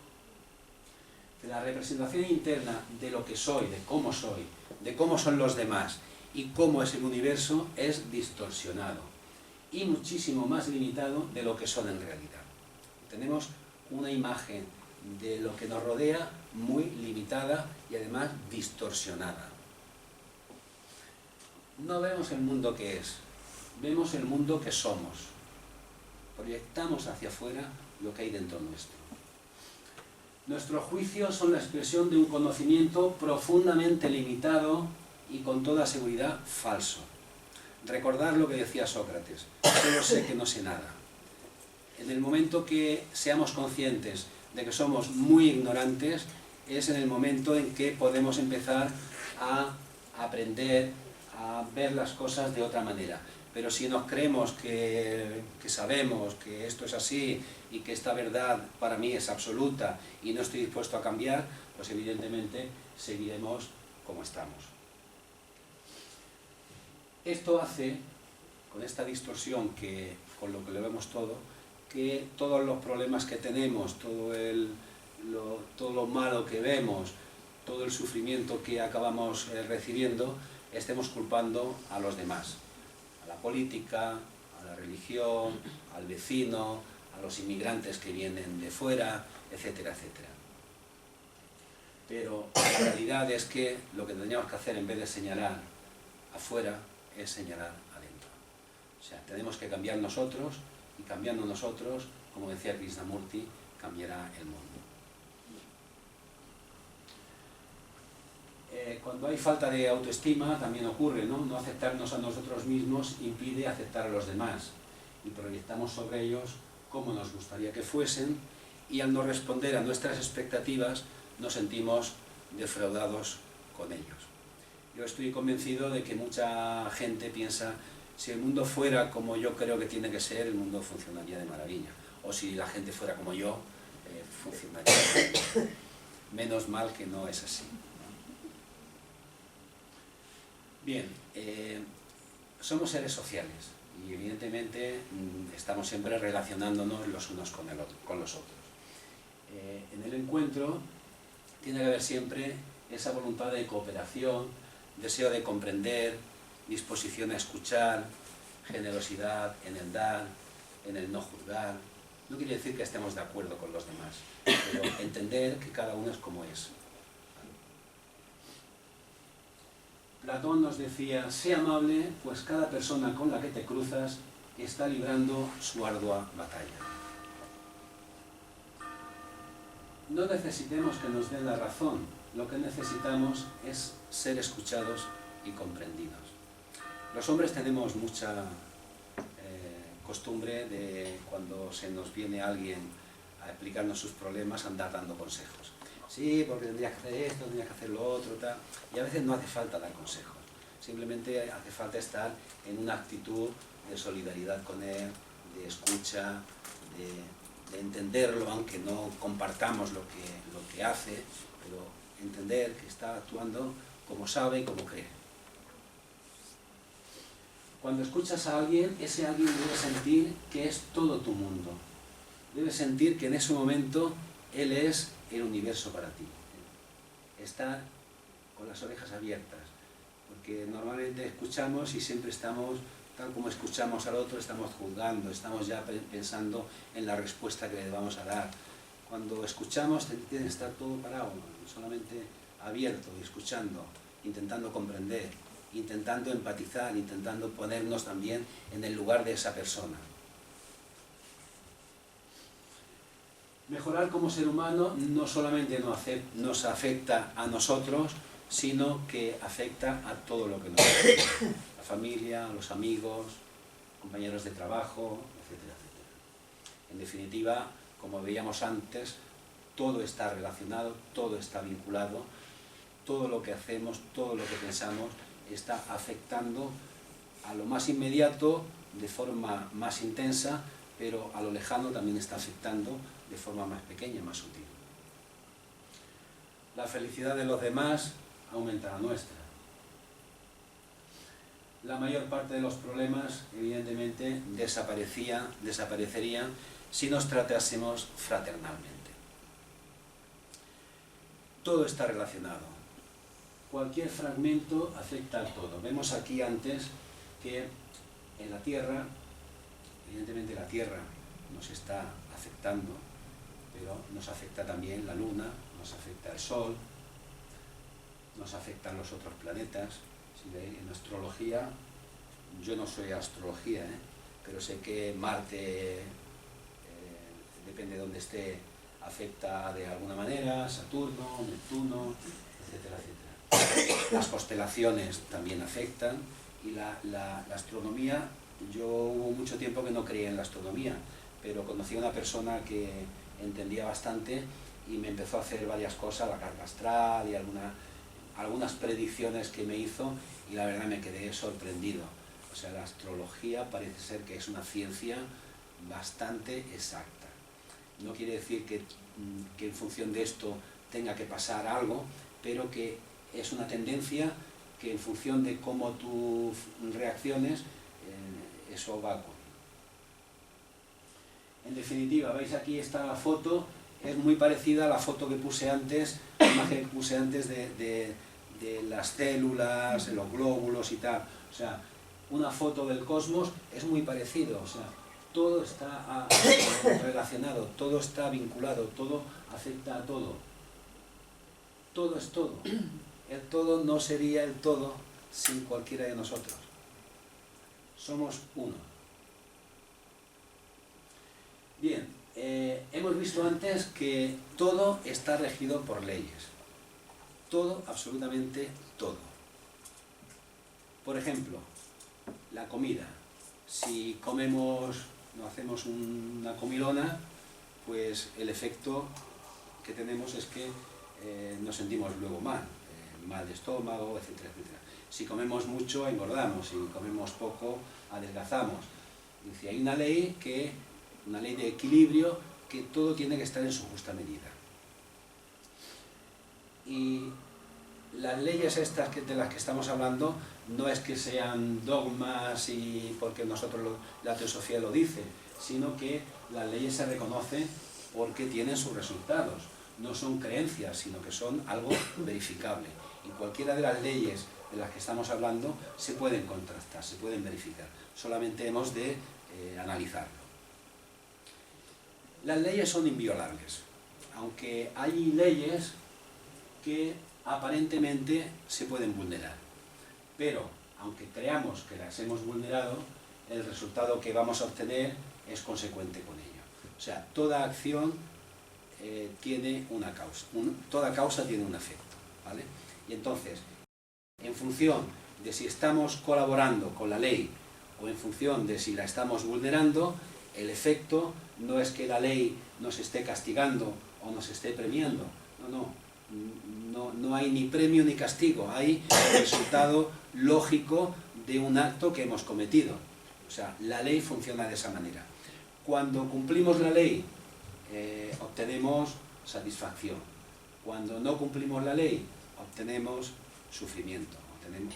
La representación interna de lo que soy, de cómo son los demás y cómo es el universo es distorsionado y muchísimo más limitado de lo que son en realidad. Tenemos una imagen de lo que nos rodea muy limitada y además distorsionada. No vemos el mundo que es, vemos el mundo que somos. Proyectamos hacia afuera lo que hay dentro nuestro. Nuestros juicios son la expresión de un conocimiento profundamente limitado y con toda seguridad falso. Recordad lo que decía Sócrates: solo sé que no sé nada. En el momento que seamos conscientes de que somos muy ignorantes, es en el momento en que podemos empezar a aprender, a ver las cosas de otra manera. Pero si nos creemos que sabemos que esto es así y que esta verdad para mí es absoluta y no estoy dispuesto a cambiar, pues evidentemente seguiremos como estamos. Esto hace, con esta distorsión con lo que lo vemos todo, que todos los problemas que tenemos, todo lo malo que vemos, todo el sufrimiento que acabamos recibiendo, estemos culpando a los demás, a la política, a la religión, al vecino, a los inmigrantes que vienen de fuera, etcétera, etcétera. Pero la realidad es que lo que tendríamos que hacer en vez de señalar afuera es señalar adentro. O sea, tenemos que cambiar nosotros y cambiando nosotros, como decía Krishnamurti, cambiará el mundo. Cuando hay falta de autoestima también ocurre, ¿no? No aceptarnos a nosotros mismos impide aceptar a los demás y proyectamos sobre ellos cómo nos gustaría que fuesen y al no responder a nuestras expectativas nos sentimos defraudados con ellos. Yo estoy convencido de que mucha gente piensa, si el mundo fuera como yo creo que tiene que ser, el mundo funcionaría de maravilla. O si la gente fuera como yo, funcionaría. Menos mal que no es así. Bien, somos seres sociales y evidentemente estamos siempre relacionándonos los unos con los otros. En el encuentro tiene que haber siempre esa voluntad de cooperación, deseo de comprender, disposición a escuchar, generosidad en el dar, en el no juzgar. No quiere decir que estemos de acuerdo con los demás, pero entender que cada uno es como es. Platón nos decía, sé amable, pues cada persona con la que te cruzas está librando su ardua batalla. No necesitemos que nos den la razón, lo que necesitamos es ser escuchados y comprendidos. Los hombres tenemos mucha costumbre de cuando se nos viene alguien a explicarnos sus problemas, andar dando consejos. Sí, porque tendrías que hacer esto, tendrías que hacer lo otro, tal. Y a veces no hace falta dar consejos. Simplemente hace falta estar en una actitud de solidaridad con él, de escucha, de entenderlo, aunque no compartamos lo que hace, pero entender que está actuando como sabe y como cree. Cuando escuchas a alguien, ese alguien debe sentir que es todo tu mundo. Debe sentir que en ese momento él es el universo para ti. Está con las orejas abiertas, porque normalmente escuchamos y siempre estamos, tal como escuchamos al otro, estamos juzgando, estamos ya pensando en la respuesta que le vamos a dar. Cuando escuchamos tiene que estar todo parado, solamente abierto y escuchando, intentando comprender, intentando empatizar, intentando ponernos también en el lugar de esa persona. Mejorar como ser humano no solamente nos afecta a nosotros, sino que afecta a todo lo que nos afecta. La familia, los amigos, compañeros de trabajo, etcétera, etcétera. En definitiva, como veíamos antes, todo está relacionado, todo está vinculado, todo lo que hacemos, todo lo que pensamos está afectando a lo más inmediato de forma más intensa, pero a lo lejano también está afectando de forma más pequeña, más sutil. La felicidad de los demás aumenta la nuestra. La mayor parte de los problemas, evidentemente, desaparecerían si nos tratásemos fraternalmente. Todo está relacionado. Cualquier fragmento afecta al todo. Vemos aquí antes que en la Tierra, evidentemente la Tierra nos está afectando, pero nos afecta también la Luna, nos afecta el Sol, nos afectan los otros planetas. Si veis, en astrología, yo no soy astrología, pero sé que Marte, depende de dónde esté, afecta de alguna manera, Saturno, Neptuno, etcétera, etcétera. Las constelaciones también afectan y la astronomía, yo hubo mucho tiempo que no creía en la astronomía, pero conocí a una persona que entendía bastante y me empezó a hacer varias cosas, la carta astral y algunas predicciones que me hizo y la verdad me quedé sorprendido. O sea, la astrología parece ser que es una ciencia bastante exacta. No quiere decir que en función de esto tenga que pasar algo, pero que es una tendencia que en función de cómo tú reacciones, eso va a ocurrir. En definitiva, veis aquí esta foto, es muy parecida a la foto que puse antes, la imagen que puse antes de de las células, los glóbulos y tal. O sea, una foto del cosmos es muy parecido, o sea, todo está relacionado, todo está vinculado, todo afecta a todo. Todo es todo. El todo no sería el todo sin cualquiera de nosotros. Somos uno. Bien, hemos visto antes que todo está regido por leyes. Todo, absolutamente todo. Por ejemplo, la comida. Si comemos, no hacemos una comilona, pues el efecto que tenemos es que nos sentimos luego mal, mal de estómago, etcétera, etcétera. Si comemos mucho, engordamos, si comemos poco, adelgazamos. Es decir, hay una ley de equilibrio, que todo tiene que estar en su justa medida. Y las leyes estas de las que estamos hablando no es que sean dogmas y porque la teosofía lo dice, sino que las leyes se reconocen porque tienen sus resultados. No son creencias, sino que son algo verificable. Y cualquiera de las leyes de las que estamos hablando se pueden contrastar, se pueden verificar. Solamente hemos de analizarlo. Las leyes son inviolables, aunque hay leyes que aparentemente se pueden vulnerar. Pero, aunque creamos que las hemos vulnerado, el resultado que vamos a obtener es consecuente con ello. O sea, toda acción tiene una causa, toda causa tiene un efecto, ¿vale? Y entonces, en función de si estamos colaborando con la ley o en función de si la estamos vulnerando, el efecto no es que la ley nos esté castigando o nos esté premiando, no hay ni premio ni castigo, hay resultado lógico de un acto que hemos cometido. O sea, la ley funciona de esa manera. Cuando cumplimos la ley, obtenemos satisfacción. Cuando no cumplimos la ley, obtenemos sufrimiento,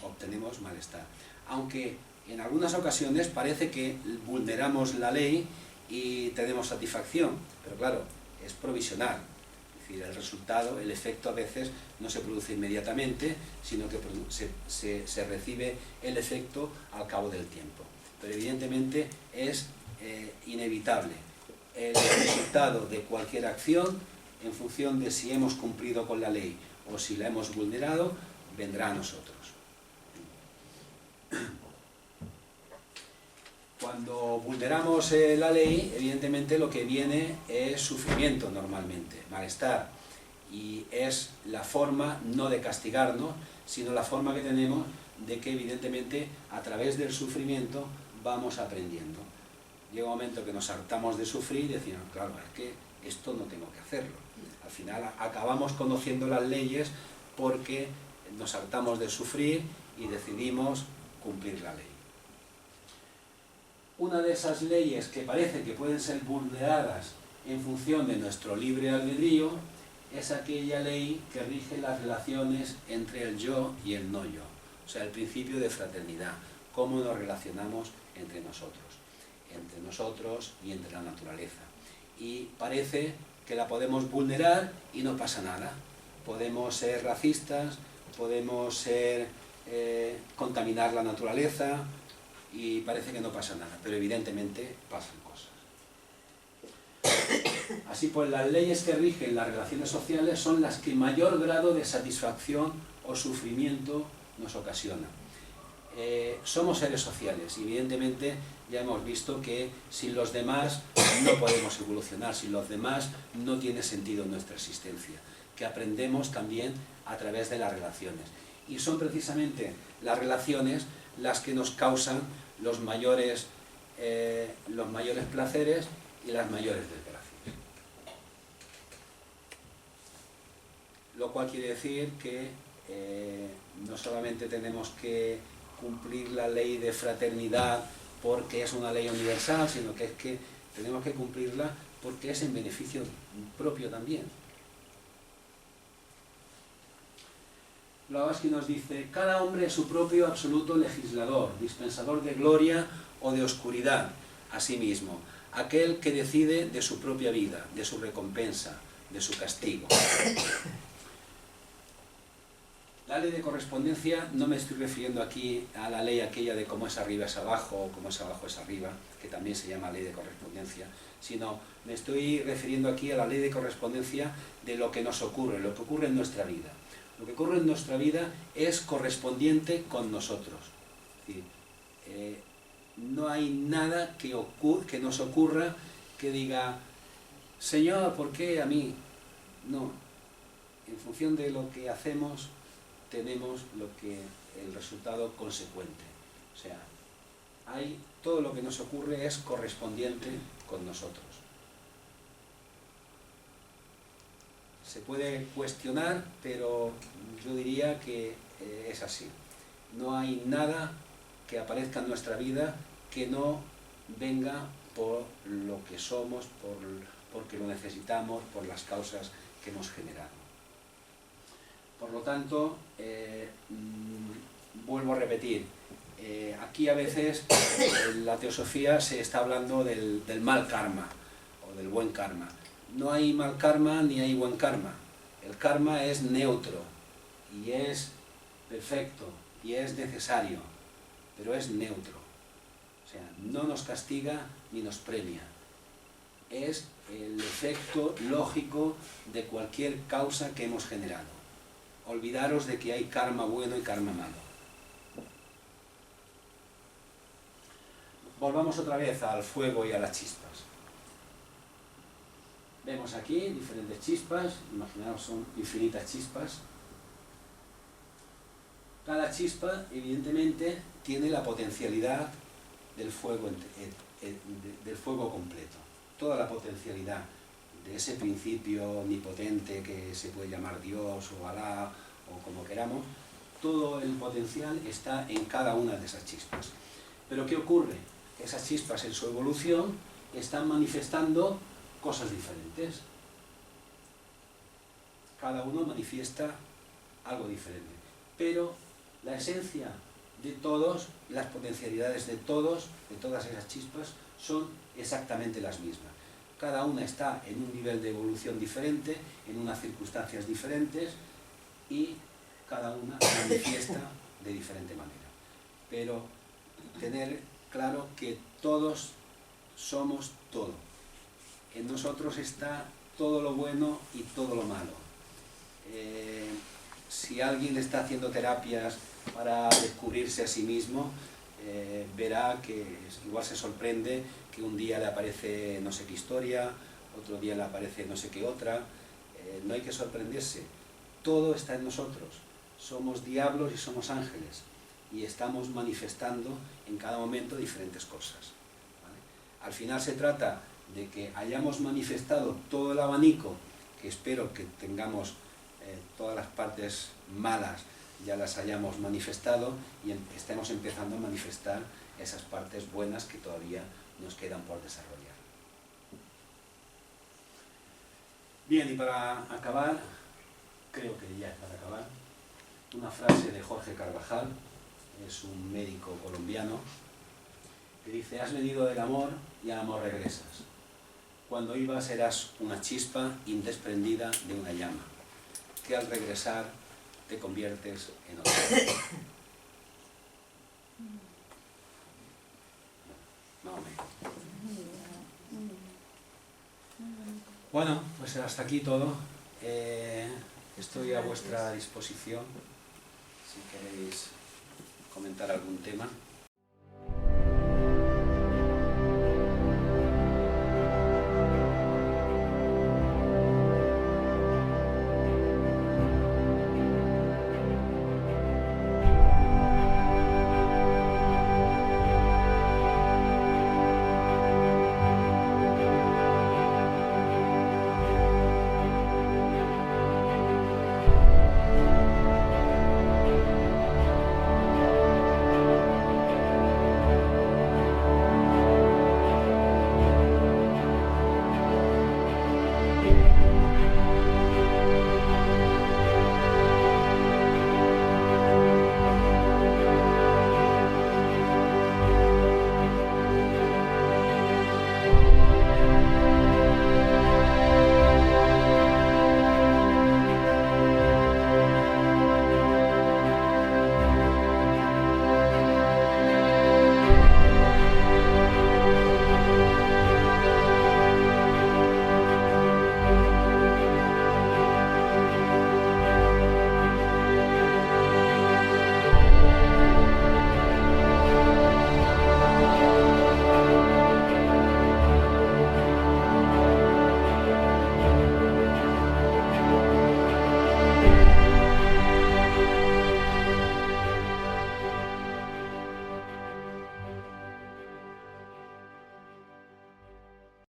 obtenemos malestar. Aunque en algunas ocasiones parece que vulneramos la ley y tenemos satisfacción, pero claro, es provisional. Es decir, el resultado, el efecto a veces no se produce inmediatamente, sino que se recibe el efecto al cabo del tiempo. Pero evidentemente es inevitable. El resultado de cualquier acción, en función de si hemos cumplido con la ley o si la hemos vulnerado, vendrá a nosotros. Cuando vulneramos la ley, evidentemente lo que viene es sufrimiento normalmente, malestar. Y es la forma no de castigarnos, sino la forma que tenemos de que evidentemente a través del sufrimiento vamos aprendiendo. Llega un momento que nos hartamos de sufrir y decimos, claro, es que esto no tengo que hacerlo. Al final acabamos conociendo las leyes porque nos hartamos de sufrir y decidimos cumplir la ley. Una de esas leyes que parece que pueden ser vulneradas en función de nuestro libre albedrío es aquella ley que rige las relaciones entre el yo y el no yo. O sea, el principio de fraternidad, cómo nos relacionamos entre nosotros y entre la naturaleza. Y parece que la podemos vulnerar y no pasa nada. Podemos ser racistas, podemos contaminar la naturaleza y parece que no pasa nada, pero evidentemente pasan cosas. Así pues, las leyes que rigen las relaciones sociales son las que mayor grado de satisfacción o sufrimiento nos ocasionan. Somos seres sociales y evidentemente ya hemos visto que sin los demás no podemos evolucionar, sin los demás no tiene sentido nuestra existencia, que aprendemos también a través de las relaciones. Y son precisamente las relaciones las que nos causan los mayores placeres y las mayores desgracias. Lo cual quiere decir que no solamente tenemos que cumplir la ley de fraternidad porque es una ley universal, sino que es que tenemos que cumplirla porque es en beneficio propio también. Blavatsky nos dice, cada hombre es su propio absoluto legislador, dispensador de gloria o de oscuridad a sí mismo, aquel que decide de su propia vida, de su recompensa, de su castigo. La ley de correspondencia, no me estoy refiriendo aquí a la ley aquella de cómo es arriba es abajo, o cómo es abajo es arriba, que también se llama ley de correspondencia, sino me estoy refiriendo aquí a la ley de correspondencia de lo que nos ocurre, lo que ocurre en nuestra vida. Lo que ocurre en nuestra vida es correspondiente con nosotros. Es decir, no hay nada que nos ocurra que diga, Señor, ¿por qué a mí? No. En función de lo que hacemos, tenemos el resultado consecuente. O sea, todo lo que nos ocurre es correspondiente con nosotros. Se puede cuestionar, pero yo diría que es así. No hay nada que aparezca en nuestra vida que no venga por lo que somos, porque lo necesitamos, por las causas que hemos generado. Por lo tanto, vuelvo a repetir, aquí a veces en la teosofía se está hablando del mal karma o del buen karma. No hay mal karma ni hay buen karma. El karma es neutro y es perfecto y es necesario, pero es neutro. O sea, no nos castiga ni nos premia. Es el efecto lógico de cualquier causa que hemos generado. Olvidaros de que hay karma bueno y karma malo. Volvamos otra vez al fuego y a las chispas. Vemos aquí diferentes chispas, imaginaos son infinitas chispas. Cada chispa, evidentemente, tiene la potencialidad del fuego completo. Toda la potencialidad de ese principio omnipotente que se puede llamar Dios o Alá o como queramos, todo el potencial está en cada una de esas chispas. Pero ¿qué ocurre? Esas chispas en su evolución están manifestando cosas diferentes. Cada uno manifiesta algo diferente. Pero la esencia de todos, las potencialidades de todas esas chispas, son exactamente las mismas. Cada una está en un nivel de evolución diferente, en unas circunstancias diferentes, y cada una manifiesta de diferente manera. Pero tener claro que todos somos todo. En nosotros está todo lo bueno y todo lo malo. Si alguien está haciendo terapias para descubrirse a sí mismo, verá que igual se sorprende que un día le aparece no sé qué historia, otro día le aparece no sé qué otra. No hay que sorprenderse, todo está en nosotros. Somos diablos y somos ángeles y estamos manifestando en cada momento diferentes cosas, ¿vale? Al final se trata de que hayamos manifestado todo el abanico, que espero que tengamos todas las partes malas ya las hayamos manifestado y estemos empezando a manifestar esas partes buenas que todavía nos quedan por desarrollar. Bien, y para acabar, creo que ya es para acabar, una frase de Jorge Carvajal, es un médico colombiano, que dice: has venido del amor y al amor regresas. Cuando ibas eras una chispa indesprendida de una llama, que al regresar te conviertes en otro. No, bueno, pues hasta aquí todo. Estoy a vuestra disposición si queréis comentar algún tema.